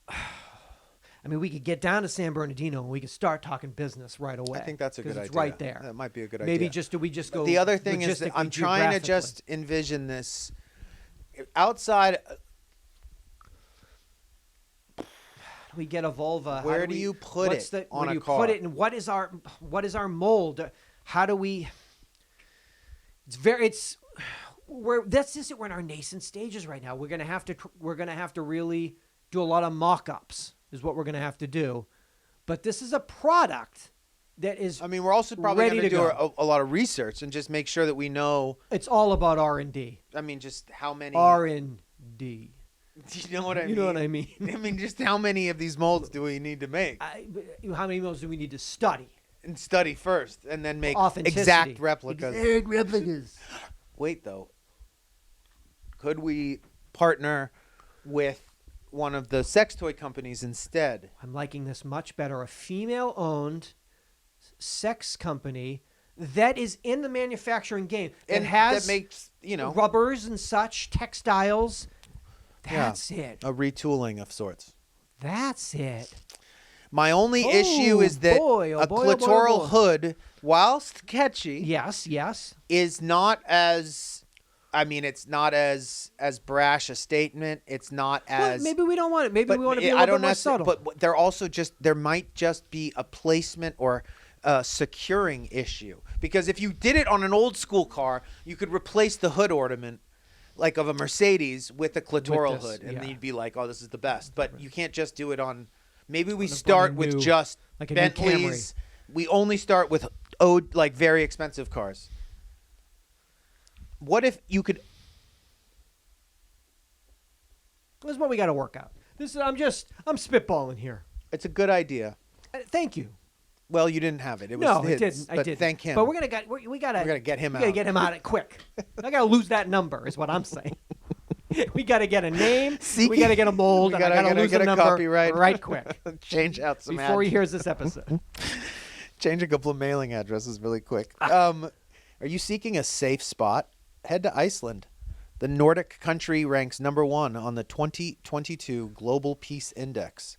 I mean, we could get down to San Bernardino and we could start talking business right away. I think that's a good 'cause idea. it's right there. That might be a good Maybe idea. do we just go? The other thing is that I'm logistically, trying to geographically? just envision this outside. We get a vulva. How Where do we- you put what's it the, on where a do you car? Put it, and what is our mold? How do we? That's just it. We're in our nascent stages right now. We're gonna have to really do a lot of mock-ups. Is what we're gonna have to do. But this is a product that is. I mean, we're also probably ready going to to do go. a lot of research and just make sure that we know. It's all about R&D. I mean, just how many. R&D. You know what I mean? You know what I mean? I mean, just how many of these molds do we need to make How many molds do we need to study? and study first, and then make Authenticity. exact replicas? Exact replicas. Wait, though, could we partner with one of the sex toy companies instead? I'm liking this much better. A female-owned sex company that is in the manufacturing game And has that makes rubbers and such, textiles. That's it. a retooling of sorts. That's it. My only Oh, issue is that boy, oh a boy, oh boy, oh clitoral boy. hood, whilst catchy, Yes, yes. is not as. I mean, it's not as brash a statement. It's not Well, as. maybe we don't want it. Maybe we want to be a I little don't bit more necessarily- subtle. But there might just be a placement or securing issue, because if you did it on an old school car, you could replace the hood ornament, like of a Mercedes, with a clitoral this, hood, and yeah. you'd be like, "Oh, this is the best." But you can't just do it on. Maybe we On a start with new- just like a new Bentleys. We only start with like very expensive cars. What if you could? This is what we got to work out. I'm spitballing here. It's a good idea. Thank you. Well, you didn't have it. It was No, his, I didn't. I but didn't. thank him. But we gotta get him We gotta out. get him out quick. I gotta lose that number. Is what I'm saying. We gotta get a name. We gotta get a mold. We And I gotta lose get the a number copyright right quick Change out some before he ads. hears this episode. Change a couple of mailing addresses really quick. Are you seeking a safe spot? Head to Iceland. The Nordic country ranks #1 on the 2022 Global Peace Index.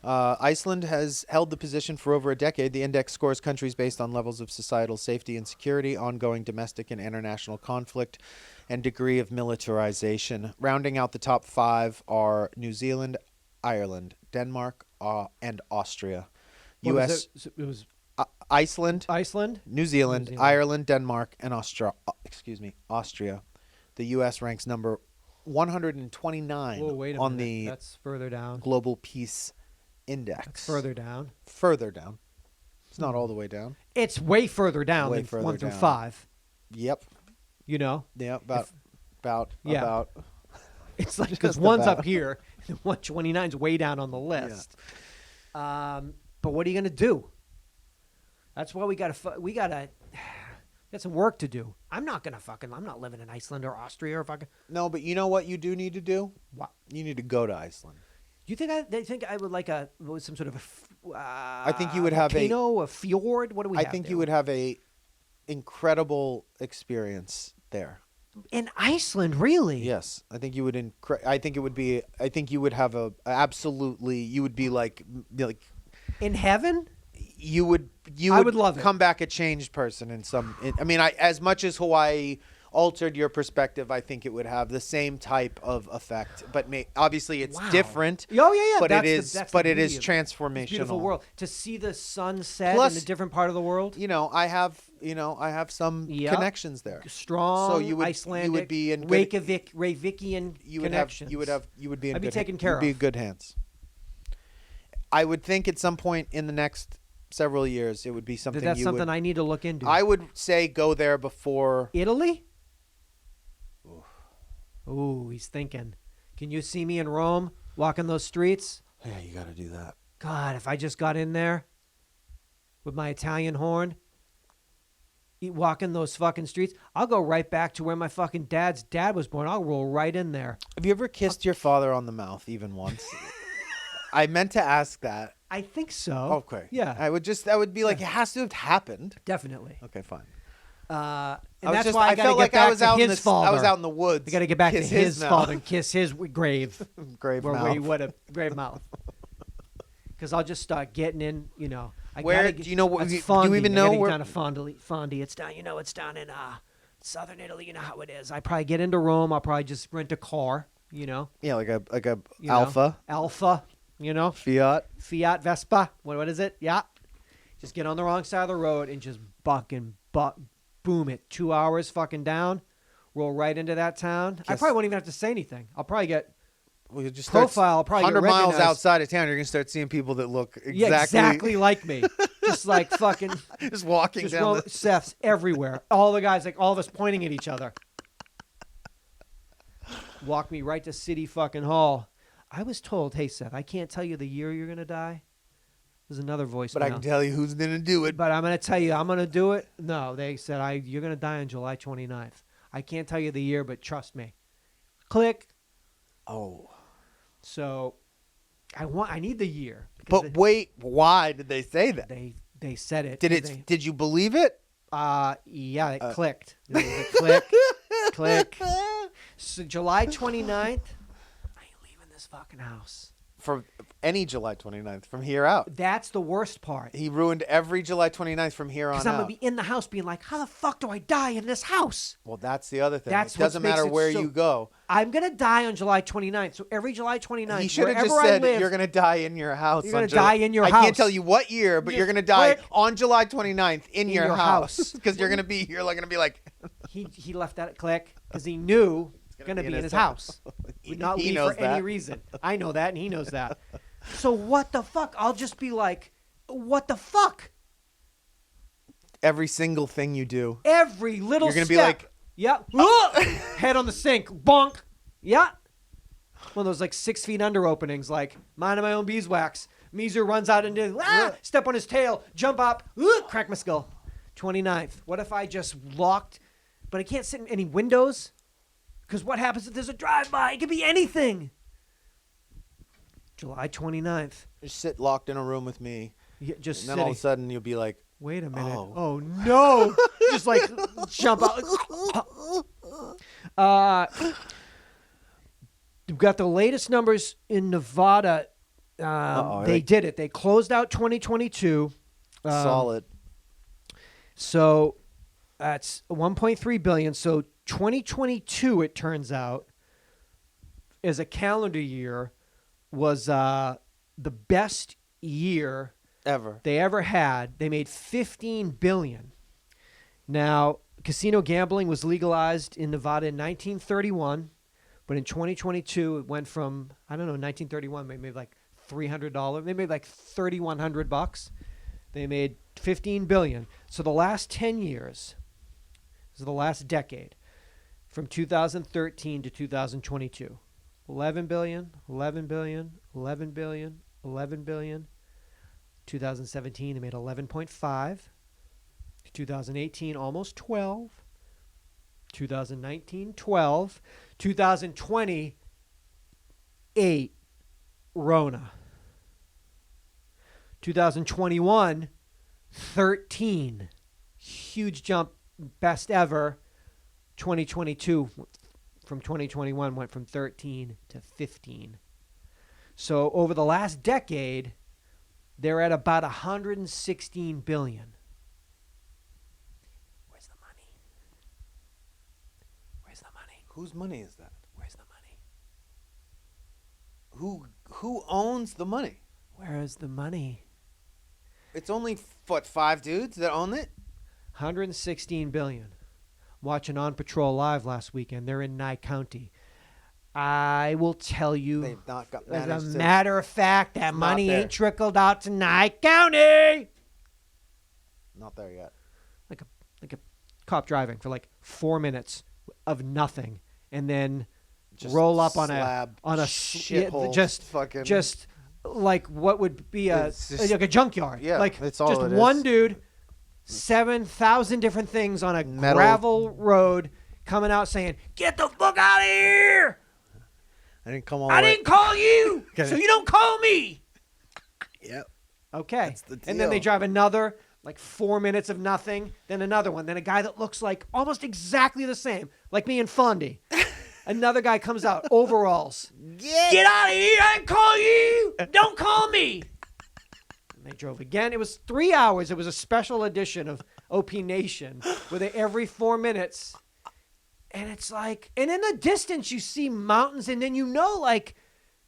Iceland has held the position for over a decade. The index scores countries based on levels of societal safety and security, ongoing domestic and international conflict, and degree of militarization. Rounding out the top 5 are New Zealand, Ireland, Denmark, and Austria. What was U.S. it was Iceland, Iceland. New Zealand, New Zealand. Ireland, Denmark, and Austria. The U.S. ranks number 129 Whoa, wait a on minute. the That's further down. Global Peace Index. That's further down. Further down. It's not all the way down. It's way further down Way than further 1 through down. 5. Yep. You know, Yeah. Yeah. About. it's like because Just one's about. up here and 129's way down on the list. But what are you gonna do? That's why we got some work to do. I'm not living in Iceland or Austria or fucking. No, but you know what you do need to do? What? You need to go to Iceland. You think they think I would like some sort of I think you would have a fjord? What do we I have think there? you would have a incredible experience there. In Iceland, really? Yes, I think you would. I think it would be. I think you would have a absolutely. You would be like In heaven? you would. I would love it. come back a changed person in some. I mean, as much as Hawaii altered your perspective, I think it would have the same type of effect. But obviously, it's Wow. different. Oh yeah. But that's it the- is. that's But the it is beauty of it. transformational. It's a beautiful world to see the sun set Plus, in a different part of the world. You know, I have some Yep. connections there. Strong, So you would Icelandic, be in good, Reykjavikian you would connections. you would be in I'd be good taken you'd care be in of. good hands. I would think at some point in the next several years it would be something That's you something would, I need to look into. I would say go there before. Italy? Ooh, he's thinking. Can you see me in Rome walking those streets? Yeah, you got to do that. God, if I just got in there with my Italian horn, walking those fucking streets, I'll go right back to where my fucking dad's dad was born. I'll roll right in there. Have you ever kissed your father on the mouth even once? I meant to ask that. I think so. Okay. Yeah. That would be like, it has to have happened. Definitely. Okay, fine. And that's why I felt like I was out in his father. I was out in the woods. I got to get back to kiss his mouth. father and kiss his grave. Grave where mouth. he would have grave mouth. Because I'll just start getting in, you know. Where do you know what? That's Do Fondi. you even I know gotta get where? down to Fondi. It's down. You know, it's down in southern Italy. You know how it is. I probably get into Rome. I'll probably just rent a car. You know. Yeah, like a You know? Alpha. Alpha. You know. Fiat Vespa. What is it? Yeah. Just get on the wrong side of the road and just boom it. 2 hours fucking down. Roll right into that town. I probably won't even have to say anything. I'll probably get. Well, you just profile. Probably 100 get miles recognized. outside of town. You're gonna start seeing people that look exactly like me. Just like fucking. just walking Just down. Seth's everywhere. All the guys, like all of us, pointing at each other. Walk me right to City fucking Hall. I was told, hey Seth, I can't tell you the year you're gonna die. There's another voice. But I can tell you who's gonna do it. But I'm gonna tell you, I'm gonna do it. No, they said you're gonna die on July 29th. I can't tell you the year, but trust me. Click. Oh. So, I need the year. But wait, why did they say that? They said it. Did you believe it? Yeah, it clicked. It was a click. So July 29th, I ain't leaving this fucking house. For any July 29th from here out. That's the worst part. He ruined every July 29th from here on out. Because I'm going to be in the house being like, how the fuck do I die in this house? Well, that's the other thing. It doesn't matter where you go. I'm going to die on July 29th. So every July 29th, He should have just said, you're going to die in your house. You're going to die in your house. I can't tell you what year, but you're going to die on July 29th in your house. Because you're going to be here. Like, going to be like. He left that at click because he knew going to be in his house. Would not leave for any reason. I know that, and he knows that. So what the fuck? I'll just be like, what the fuck? Every single thing you do. Every little step. You're going to be like. Yeah. Head on the sink. Bonk. Yeah. One of those like 6 feet under openings, like minding my own beeswax. Mizu runs out into, step on his tail, jump up, crack my skull. 29th. What if I just locked, but I can't sit in any windows? Because what happens if there's a drive-by? It could be anything. July 29th. Just sit locked in a room with me. Yeah, just and then all of a sudden you'll be like, wait a minute. Oh no. Just like jump out. We've got the latest numbers in Nevada. They did it. They closed out 2022. Solid. So that's 1.3 billion. So 2022, it turns out, as a calendar year, was the best year ever they ever had. They made $15 billion. Now, casino gambling was legalized in Nevada in 1931, but in 2022 it went from, I don't know, 1931 they made like $300. They made like $3,100. They made $15 billion. So the last 10 years, this is the last decade, from 2013 to 2022. 11 billion, 11 billion, 11 billion, 11 billion. 2017, they made 11.5. 2018, almost 12. 2019, 12. 2020, 8. Rona. 2021, 13. Huge jump, best ever. 2022 from 2021 went from 13 to 15. So over the last decade, they're at about 116 billion. Where's the money? Where's the money? Whose money is that? Where's the money? Who owns the money? Where is the money? It's only, 5 dudes that own it? 116 billion. Watching On Patrol Live last weekend. They're in Nye County. I will tell you, They've not got as a matter of fact, that money there. ain't trickled out to Nye County. Not there yet. Like a cop driving for like 4 minutes of nothing, and then Just roll up slab on a shithole just fucking just like what would be It's just- like a junkyard. Yeah, like that's all just it one is. dude, 7,000 different things on a Metal. gravel road coming out saying, "Get the fuck out of here! I didn't come all the I way. didn't call you, Okay. so you don't call me." Yep. Okay. That's the And then they deal. drive another, like 4 minutes of nothing, then another one, then a guy that looks like almost exactly the same, like me and Fondy. Another guy comes out, overalls. Get out of here! I didn't call you! Don't call me! And they drove again. It was 3 hours. It was a special edition of OP Nation where they every 4 minutes. And it's like, and in the distance you see mountains, and then you know, like,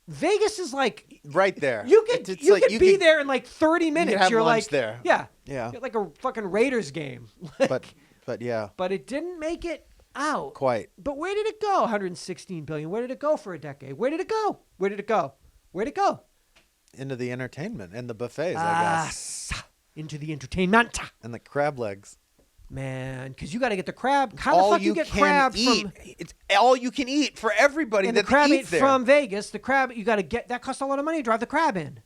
Vegas is like Right there. you could It's you like could be there in like 30 minutes. have You're lunch like there. Yeah. Yeah. You're like a fucking Raiders game. But yeah, But it didn't make it out. quite. But where did it go? 116 billion. Where did it go for a decade? Where did it go? Where did it go? Where'd it go? Into the entertainment and the buffets, I guess. Into the entertainment. And the crab legs. Man, because you got to get the crab. How all the fuck you you get can crab eat. from? It's all you can eat for everybody And the that crab ain't eats there. from Vegas. The crab you got to get. That costs a lot of money to drive the crab in.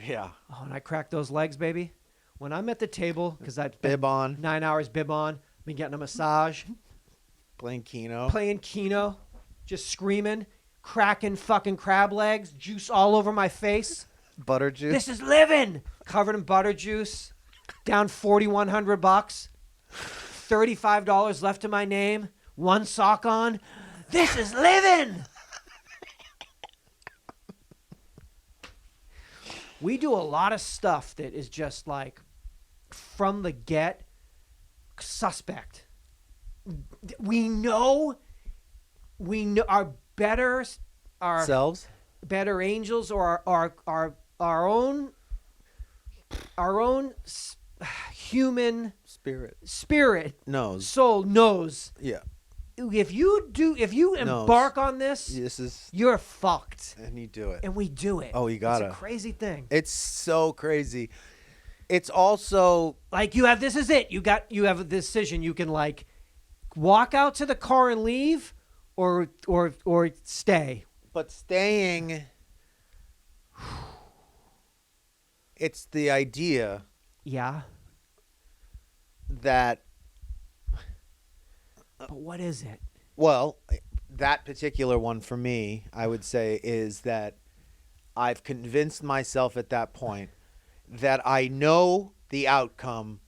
Yeah. Oh, and I cracked those legs, baby. When I'm at the table, because I've Bib on, 9 hours bib on, been getting a massage, playing Keno. playing Keno, just screaming, cracking fucking crab legs, juice all over my face. Butter juice. This is living. Covered in butter juice, down $4,100, $35 left to my name, one sock on. This is living. We do a lot of stuff that is just like from the get suspect. We know our better Selves. better angels or our own human Spirit. spirit Nose. soul knows Yeah. if you embark on this, This is. you're fucked. And you do it. And we do it. Oh, you gotta. It's a crazy thing. It's so crazy. It's also. Like this is it. You have a decision. You can like walk out to the car and leave or stay. But staying. It's the idea Yeah. that. But what is it? Well, that particular one for me, I would say, is that I've convinced myself at that point that I know the outcome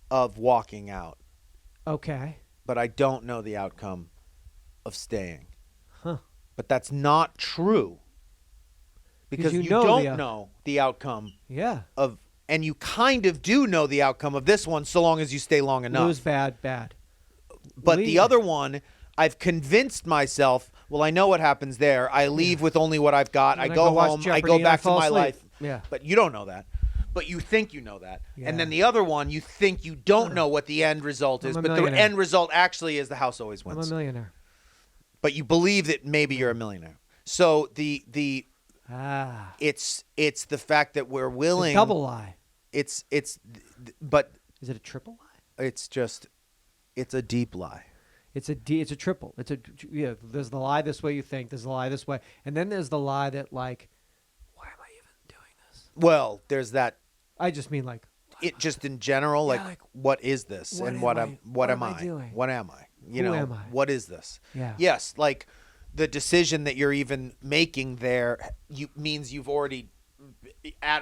of walking out, Okay. but I don't know the outcome of staying. Huh. But that's not true because you you know don't the- know the outcome Yeah. of, and you kind of do know the outcome of this one so long as you stay long enough. Lose bad. But Leave. the other one, I've convinced myself, well, I know what happens there. I leave with only what I've got. And I then I go go watch home. I Jeopardy go and back I to fall my asleep. life. Yeah. But you don't know that. But you think you know that. Yeah. And then the other one, you think you don't know what the end result is. I'm a But the millionaire. end result actually is the house always I'm a wins. millionaire. But you believe that maybe you're a millionaire. So the It's it's the fact that we're willing. a double lie. But Is it a triple lie? it's a deep lie. It's a triple. There's the lie this way you think. There's the lie this way, and then there's the lie that like, why am I even doing this? Well, there's that. I just mean like, It just in general, Yeah, like, like, what is this, what and am what I- am what am I doing? What am I? You Who know, am I? what is this? Yeah. Yes, like the decision that you're even making there, means you've already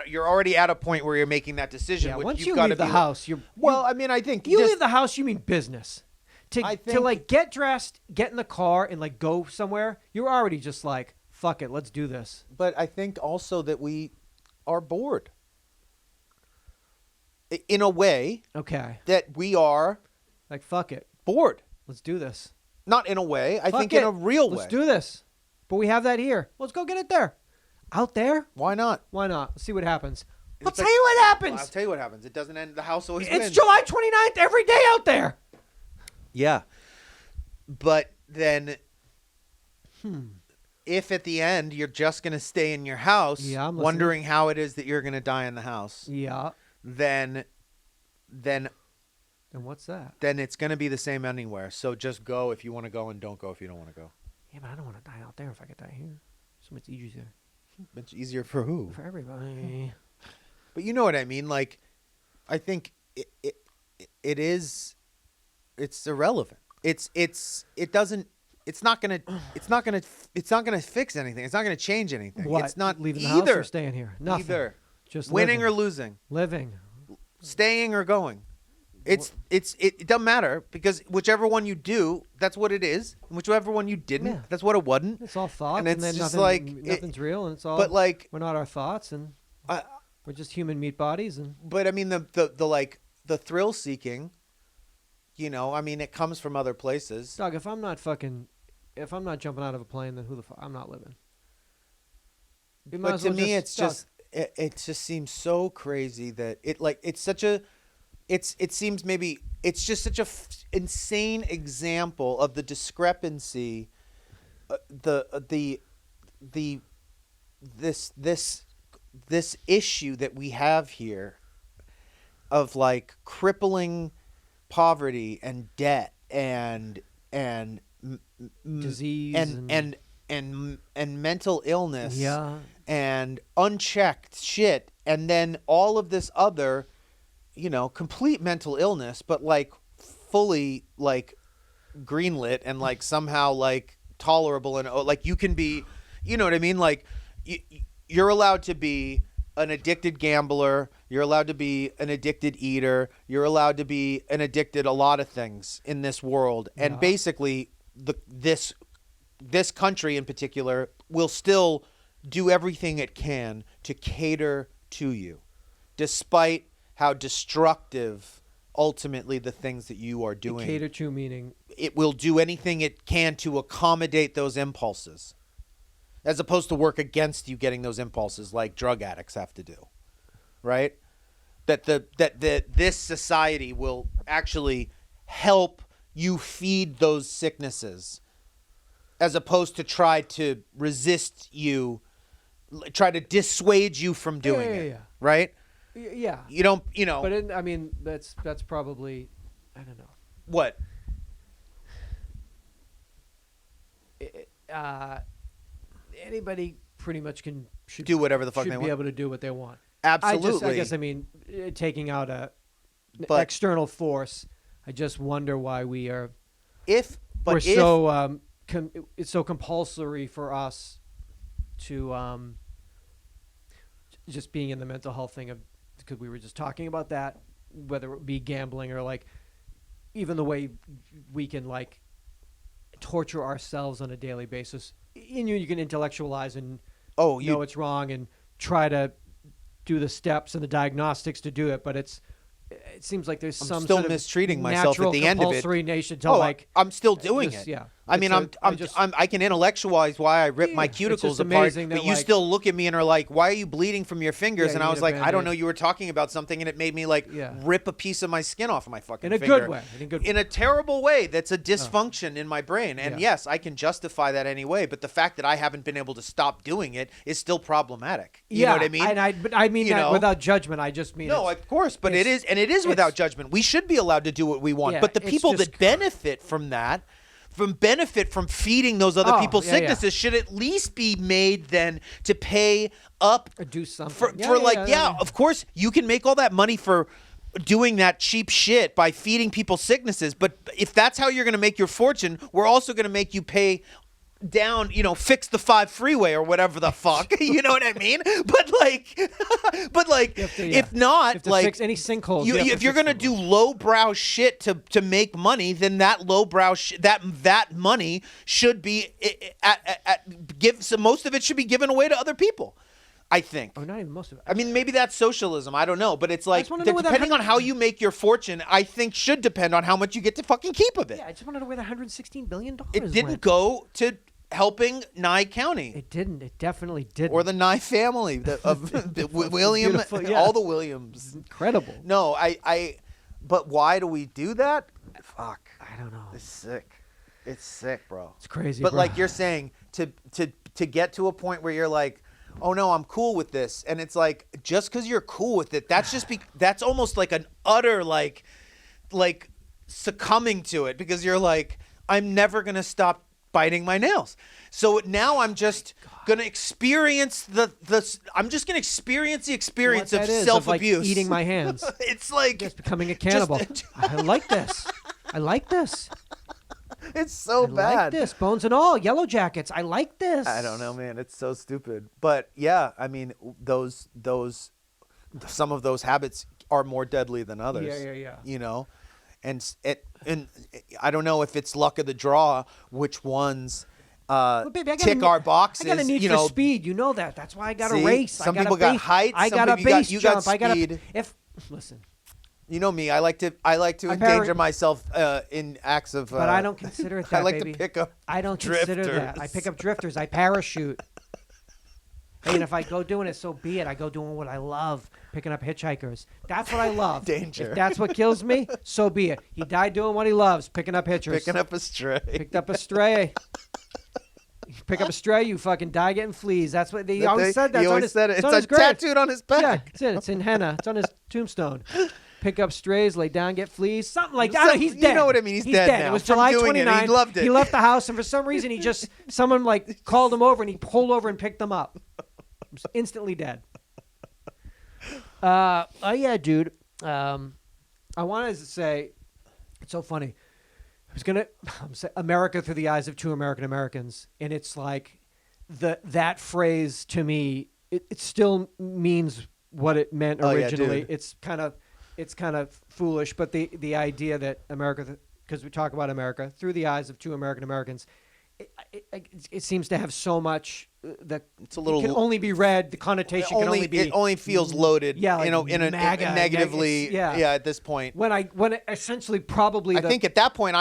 you're already at a point where you're making that decision. yeah. which Once you've you gotta leave the be- house, you're Well, I mean, I think you just- leave the house. You mean business. To I think- like get dressed, get in the car, and like go somewhere. You're already just like, fuck it, let's do this. But I think also that we are bored. In a way Okay, that we are like fuck it, bored. let's do this. Not in a way. I Fuck think it. in a real way. Let's do this. But we have that here. Let's go get it there. Out there? Why not? Why not? Let's see what happens. I'll It's tell like- you what Well, happens. I'll tell you what happens. It doesn't end. The house always It's wins. July 29th every day out there. Yeah. But then if at the end you're just going to stay in your house Yeah, I'm listening. wondering how it is that you're going to die in the house, Yeah. then And what's that? it's going to be the same anywhere. So just go if you want to go and don't go if you don't want to go. Yeah, but I don't want to die out there if I could die here. So much easier. Much easier for who? For everybody. But you know what I mean. Like, I think it is. It's irrelevant. It doesn't. It's not gonna fix anything. It's not gonna change anything. What? It's not leaving the either. house or staying here. Nothing. Either. Just Winning living. or losing. Living. Staying or going. It doesn't matter because whichever one you do, that's what it is. And whichever one you didn't, Yeah. that's what it wasn't. It's all thoughts, And it's then just nothing's real, and it's all. But like, we're not our thoughts, and we're just human meat bodies, and. but I mean the thrill seeking. You know, I mean, it comes from other places. Dog, if I'm not jumping out of a plane, then who the fuck? I'm not living. You might But as to well me, it's dog, just it just seems so crazy that it seems maybe it's just such a insane example of the discrepancy, this issue that we have here of like crippling poverty and debt and disease and mental illness yeah. and unchecked shit, and then all of this other, you know, complete mental illness, but like fully like greenlit and like somehow like tolerable, and like you can be, you know what I mean? Like you're allowed to be an addicted gambler, you're allowed to be an addicted eater, you're allowed to be an addicted a lot of things in this world, and Yeah. basically this country in particular will still do everything it can to cater to you, despite how destructive ultimately the things that you are doing. Cater to meaning. It will do anything it can to accommodate those impulses, as opposed to work against you getting those impulses like drug addicts have to do, right? That this society will actually help you feed those sicknesses, as opposed to try to resist you, try to dissuade you from doing it, right? Yeah. You don't, you know. But I mean, that's probably, I don't know. What? Anybody pretty much should Do whatever the fuck should they be want. able to do what they want. Absolutely. I guess I mean, taking out an But- external force. I just wonder why we're But so it's so compulsory for us to just being in the mental health thing of, because we were just talking about that, whether it be gambling or like even the way we can like torture ourselves on a daily basis. You can intellectualize and know it's wrong and try to do the steps and the diagnostics to do it, but it seems like there's some still sort of mistreating myself at the end of it. compulsory nation to like. I'm still doing just, it. yeah. I mean, I can intellectualize why I rip my It's just cuticles apart, amazing but that, you like- still look at me and are like, "Why are you bleeding from your fingers?" Yeah, and you I need was a like, "I don't Band-Aid. know. You were talking about something, and it made me like Yeah. rip a piece of my skin off of my fucking In a finger good way. in a terrible way. That's a dysfunction in my brain. And Yeah. yes, I can justify that anyway. But the fact that I haven't been able to stop doing it is still problematic. You know what I mean? But I mean You that know? without judgment. I just mean No, it's- of course, but it it's- is without judgment. We should be allowed to do what we want. Yeah, but the it's people just- that benefit from that, from feeding those other Oh, people's yeah, yeah. sicknesses, should at least be made then to pay up or do something for of course you can make all that money for doing that cheap shit by feeding people sicknesses, but if that's how you're going to make your fortune, we're also going to make you pay down, fix the 5 freeway or whatever the fuck. You know what I mean? But like, if not, You have to like, fix any sinkholes. if you're gonna do lowbrow shit to make money, then that lowbrow that money should be most of it should be given away to other people, I think. Or not even most of it. I mean, maybe that's socialism. I don't know, but it's like just wanna know where that depending on how you make your fortune, I think should depend on how much you get to fucking keep of it. Yeah, I just want to know where the $116 billion It didn't went. go to helping Nye County. It didn't. It definitely didn't. Or the Nye family of William, Beautiful, yeah. all the Williams. Incredible. No, but why do we do that? Fuck. I don't know. It's sick. It's sick, bro. It's crazy. But bro. like you're saying, to get to a point where you're like, oh no, I'm cool with this, and it's like just because you're cool with it, that's that's almost like an utter like succumbing to it, because you're like, I'm never gonna stop biting my nails. So now I'm just gonna experience the experience What of that is, self-abuse. like eating my hands. It's like Just becoming a cannibal. I like this. I like this. it's so I bad. like this. Bones and all. Yellow Jackets. I like this. I don't know, man. It's so stupid. But yeah, I mean, some of those habits are more deadly than others. Yeah. You know, and I don't know if it's luck of the draw which ones But baby, tick our boxes. I got a need you for know, speed. You know that. That's why I got to See? race. Some I got people got height, I some got a people got- base you got jump. I got speed. listen. you know me. I like to endanger myself in acts of. But I don't consider it that, I like baby. to pick up. I don't consider that. drifters. I pick up drifters. I parachute. And if I go doing it, so be it. I go doing what I love, picking up hitchhikers. That's what I love. Danger. If that's what kills me, so be it. He died doing what he loves, picking up hitchers. Picking up a stray. Picked up a stray. You pick up a stray, you fucking die getting fleas. That's what he always said. That. He always said it. on It's his grave. tattooed on his back. Yeah, it's it. It's in henna. It's on his tombstone. Pick up strays, lay down, get fleas, something like that. I don't know, he's dead. You know what I mean? He's dead now. It was From July doing it, 29th. he loved it. He left the house, and for some reason, someone like called him over, and he pulled over and picked them up. He was instantly dead. Oh yeah, dude. I wanted to say, it's so funny. I'm saying America through the eyes of two American Americans, and it's like that phrase to me, it still means what it meant originally. dude. It's kind of foolish, but the idea that America, because we talk about America through the eyes of two American Americans, it seems to have so much that It's a little it can only be read. The connotation can only be. It only feels loaded. Yeah, like in a MAGA, negatively. yeah. At this point. When it essentially probably I think at that point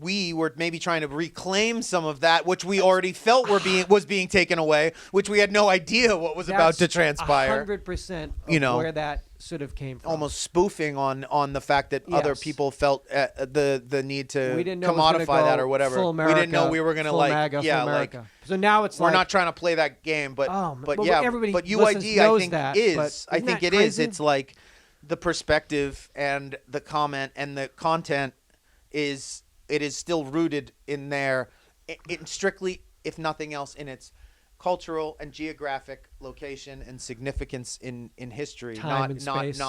we were maybe trying to reclaim some of that which we already felt was being taken away, which we had no idea what was about to transpire. 100% where that sort of came from. Almost spoofing on the fact that other Yes. people felt the need to We didn't know it was gonna commodify that go or whatever. full We didn't know America, we were going to full MAGA, full America. So now it's we're like not trying to play that game, but everybody but listens, UID I knows think that, is but I isn't think that it is. crazy? It's like the perspective and the comment and the content is still rooted in there, in strictly, if nothing else, in its cultural and geographic location and significance in history. Time and space.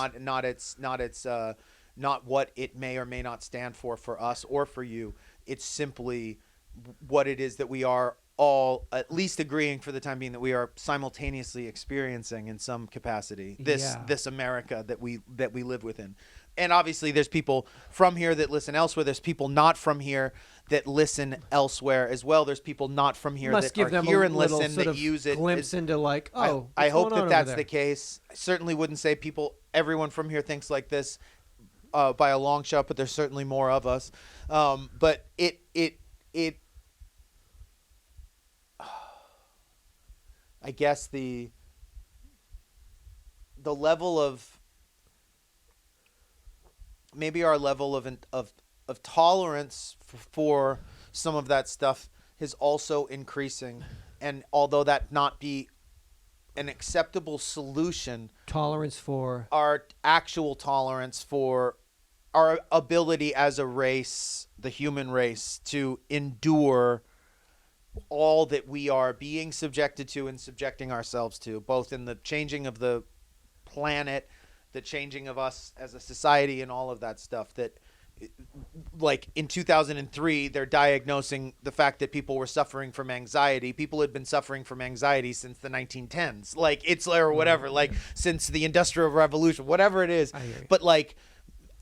Not what it may or may not stand for us or for you. It's simply what it is that we are all at least agreeing for the time being that we are simultaneously experiencing in some capacity this America that we live within. And obviously there's people from here that listen elsewhere. There's people not from here that listen elsewhere as well. There's people not from here must that give are them here a and little listen sort that of use it. glimpse into like, I what's hope going on that that's over the there? case. I certainly wouldn't say everyone from here thinks like this by a long shot, but there's certainly more of us. But it I guess the level of maybe our level of tolerance for some of that stuff is also increasing, and although that not be an acceptable solution, Tolerance for our actual tolerance for our ability as a race, the human race, to endure all that we are being subjected to and subjecting ourselves to, both in the changing of the planet, the changing of us as a society, and all of that stuff. That, like in 2003, they're diagnosing the fact that people were suffering from anxiety. People had been suffering from anxiety since the 1910s, like or whatever, like since the Industrial Revolution, whatever it is. I hear you. But like,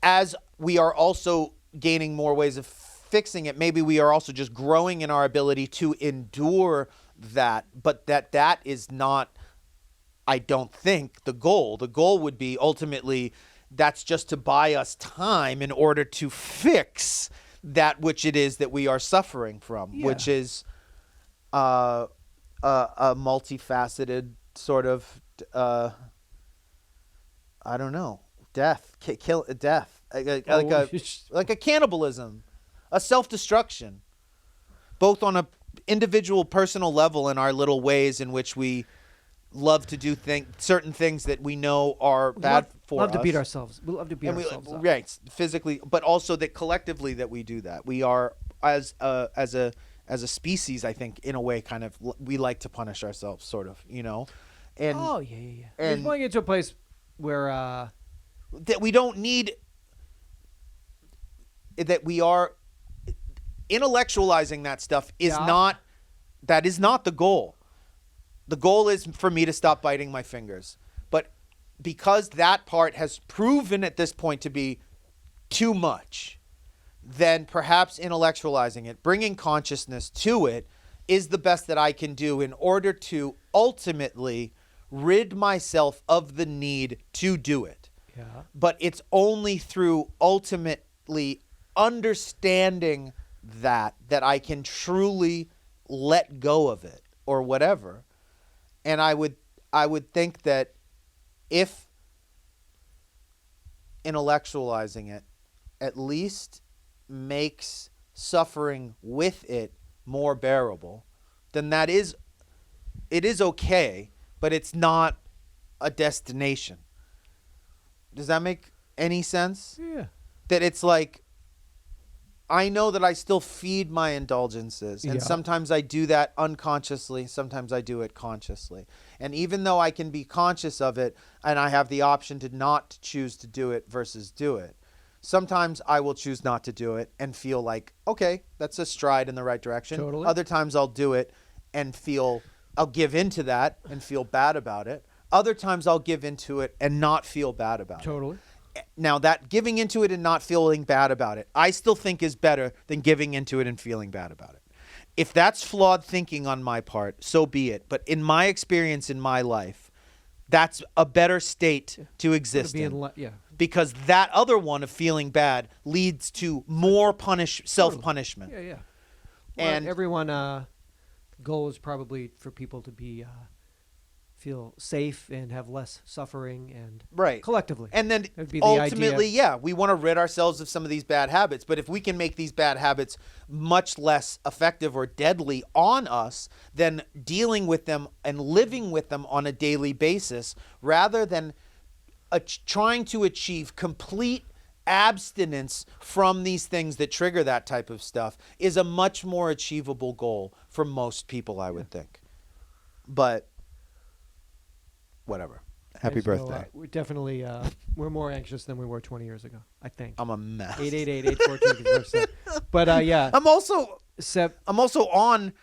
as we are also gaining more ways of fixing it, maybe we are also just growing in our ability to endure that, but that is not, I don't think, the goal. The goal would be ultimately that's just to buy us time in order to fix that which it is that we are suffering from, which is a multifaceted sort of I don't know, death, like a cannibalism, a self-destruction, both on a individual personal level and our little ways in which we love to do certain things that we know are bad for us. Love to beat ourselves. We love to beat ourselves up. Right, physically, but also that collectively that we do that. We are as a as a species, I think, in a way, kind of, we like to punish ourselves, sort of, you know? And Oh yeah, yeah, yeah. and- We're going into a place where that we don't need, that we are intellectualizing that stuff is Yeah. not, that is not the goal. The goal is for me to stop biting my fingers. But because that part has proven at this point to be too much, then perhaps intellectualizing it, bringing consciousness to it, is the best that I can do in order to ultimately rid myself of the need to do it. yeah. But it's only through ultimately understanding that I can truly let go of it or whatever. And I would think that if intellectualizing it at least makes suffering with it more bearable, then it is okay, but it's not a destination. Does that make any sense? Yeah. That it's like, I know that I still feed my indulgences, and Yeah. sometimes I do that unconsciously, sometimes I do it consciously. And even though I can be conscious of it and I have the option to not choose to do it versus do it, sometimes I will choose not to do it and feel like, okay, that's a stride in the right direction. Totally. Other times I'll do it and I'll give into that and feel bad about it. Other times I'll give into it and not feel bad about it. Totally. Now, that giving into it and not feeling bad about it, I still think is better than giving into it and feeling bad about it. If that's flawed thinking on my part, so be it. But in my experience in my life, that's a better state to exist in. Yeah. Because that other one of feeling bad leads to more self-punishment. Yeah, yeah. Well, And everyone goal is probably for people to be feel safe and have less suffering and right. collectively. And then That'd be the ultimately, idea. yeah, we want to rid ourselves of some of these bad habits. But if we can make these bad habits much less effective or deadly on us, then dealing with them and living with them on a daily basis, rather than trying to achieve complete abstinence from these things that trigger that type of stuff, is a much more achievable goal for most people, I would think. But whatever. Happy And so, birthday. we're definitely we're more anxious than we were 20 years ago, I think. I'm a mess. 888-842-1. But yeah, I'm also Seb, on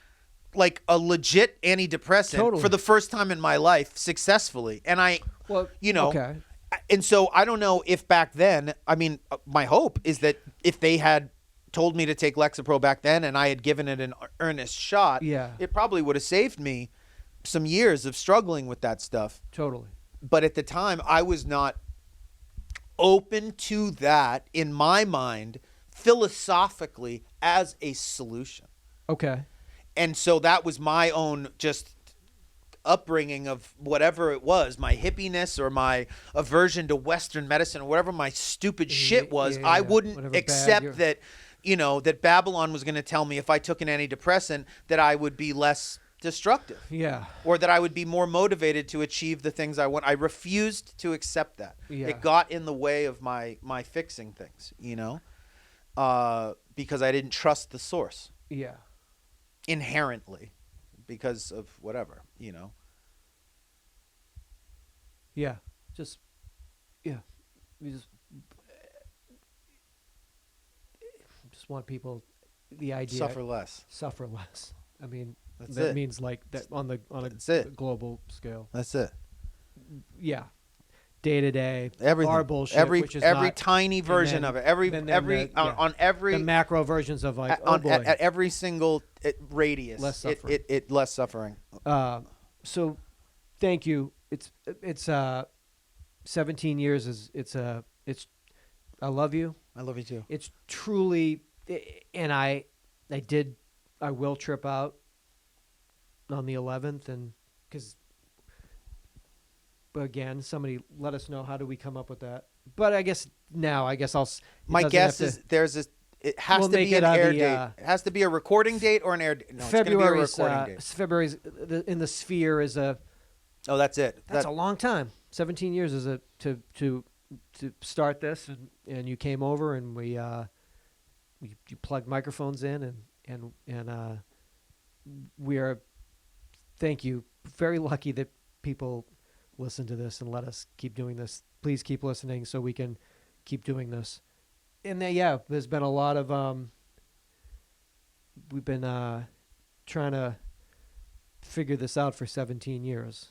like a legit antidepressant Totally. for the first time in my life successfully. And well, you know, okay. and so I don't know if back then, I mean, my hope is that if they had told me to take Lexapro back then and I had given it an earnest shot, Yeah. it probably would have saved me some years of struggling with that stuff. Totally. But at the time, I was not open to that in my mind philosophically as a solution. Okay. And so that was my own just upbringing of whatever it was, my hippiness or my aversion to Western medicine or whatever my stupid shit was. yeah, I yeah. wouldn't Whatever bad accept you're- that, that Babylon was going to tell me if I took an antidepressant that I would be less destructive. Yeah. Or that I would be more motivated to achieve the things I want. I refused to accept that. Yeah. It got in the way of my fixing things, because I didn't trust the source Yeah. inherently because of whatever, Yeah. Just yeah. We just want people the idea Suffer less. suffer less. I mean, That's that it. means like that on That's a it. global scale. That's it. Yeah. Day to day, Everything. our bullshit, Every which is every not, tiny version then- of it. Every then on the every macro versions of like at, on, oh boy. at every single radius. Less suffering. It less suffering. So, thank you. It's 17 years is it's I love you. I love you too. It's truly, and I will trip out on the 11th, and because, but again, somebody let us know how do we come up with that. But I guess I'll. My guess is it has We'll to make be it an on air the, date. It has to be a recording date or an air date. No, it's going to be a February's recording date. February's in the sphere is a. Oh, that's it. That's a long time. 17 years is a to start this, and you came over and we you plugged microphones in and we are, thank you, very lucky that people listen to this and let us keep doing this. Please keep listening so we can keep doing this. And then, yeah, there's been a lot of, we've been trying to figure this out for 17 years.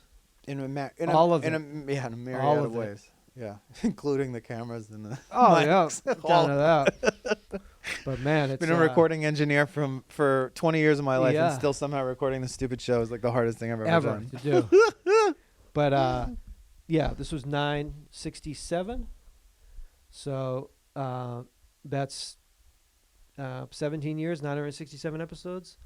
In a myriad All of of it. ways. Yeah, including the cameras and the Oh, mics. yeah, down to that. But man, it's been a recording engineer for 20 years of my life, Yeah. and still somehow recording the stupid show is like the hardest thing I've ever done. to do. But yeah, this was 967. So that's 17 years, 967 episodes.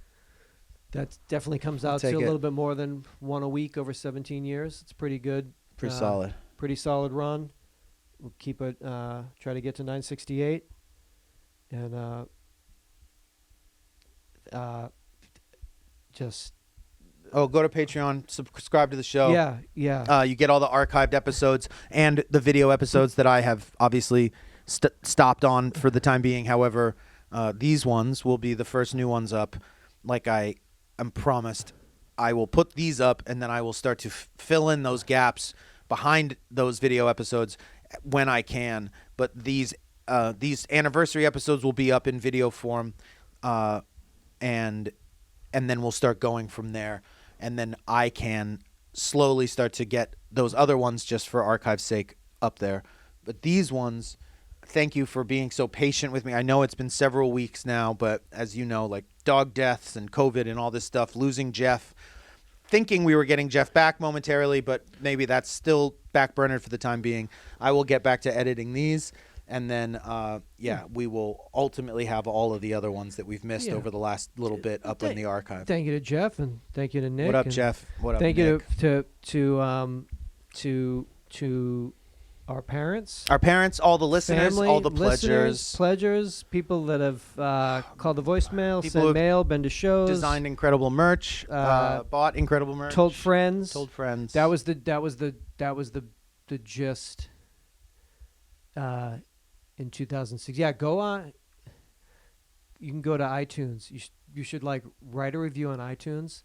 That definitely comes out to take a it. little bit more than one a week over 17 years. It's pretty good. Pretty solid. Pretty solid run. We'll keep it, try to get to 968. And just, Oh, go to Patreon, subscribe to the show. yeah. You get all the archived episodes and the video episodes that I have obviously stopped on for the time being. However, these ones will be the first new ones up. Like I am promised, I will put these up, and then I will start to fill in those gaps behind those video episodes when I can. But these anniversary episodes will be up in video form, and then we'll start going from there. And then I can slowly start to get those other ones just for archive's sake up there. But these ones, thank you for being so patient with me. I know it's been several weeks now, but as you know, like dog deaths and COVID and all this stuff, losing Jeff, thinking we were getting Jeff back momentarily, but maybe that's still backburnered for the time being. I will get back to editing these. And then, we will ultimately have all of the other ones that we've missed over the last little bit up in the archive. Thank you to Jeff, and thank you to Nick. What up, and Jeff? What up, thank Nick? you to our parents, all the listeners, family, all the listeners, pledgers, pledgers, people that have called the voicemail, People sent who mail, been to shows, designed incredible merch, bought incredible merch, told friends. That was the gist. In 2006, yeah. Go on. You can go to iTunes. You should like write a review on iTunes,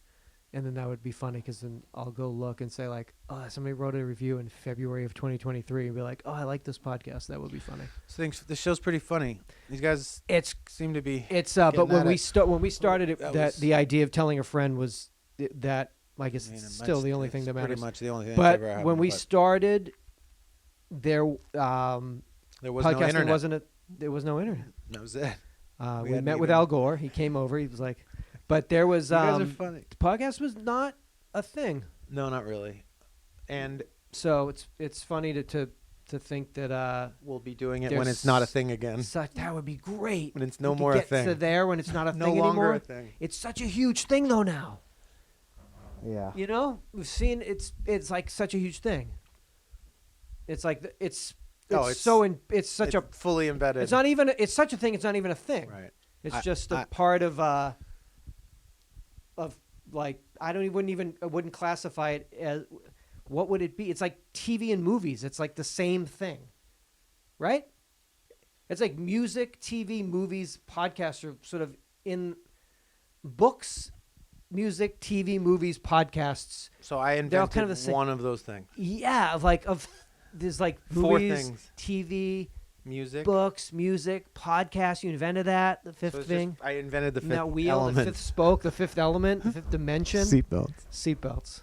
and then that would be funny because then I'll go look and say like, oh, somebody wrote a review in February of 2023, and be like, oh, I like this podcast. That would be funny. The show's pretty funny. These guys seem to be. It's but when we started it, was- the idea of telling a friend was that like it's I mean, still the only thing that matters. Pretty much the only thing. But that's ever happened, when we but started, there was no podcasting internet. there was no internet. That was it. We hadn't met with even- Al Gore. He came over. He was like, but there was You guys are funny. podcast was not a thing. No, not really. And So it's funny to think that we'll be doing it There's when it's not a thing again. that would be great. When it's no We could more a get thing. to there when it's not a No thing longer anymore. a thing. It's such a huge thing though now. Yeah. You know, we've seen it's like such a huge thing. It's like it's fully embedded. it's not even it's such a thing. It's not even a thing. Right. It's just a part of like I wouldn't classify it as what would it be? It's like TV and movies. It's like the same thing, right? It's like music, TV, movies, podcasts are sort of in books, music, TV, movies, podcasts. So I They're all invented kind of the same. one of those things. Yeah, there's like Four movies, things. TV, Music. books, music, podcasts. You invented that. The fifth So it's thing. I invented the fifth That wheel, element. the fifth spoke, the fifth element, the fifth dimension. Seatbelts. Seatbelts.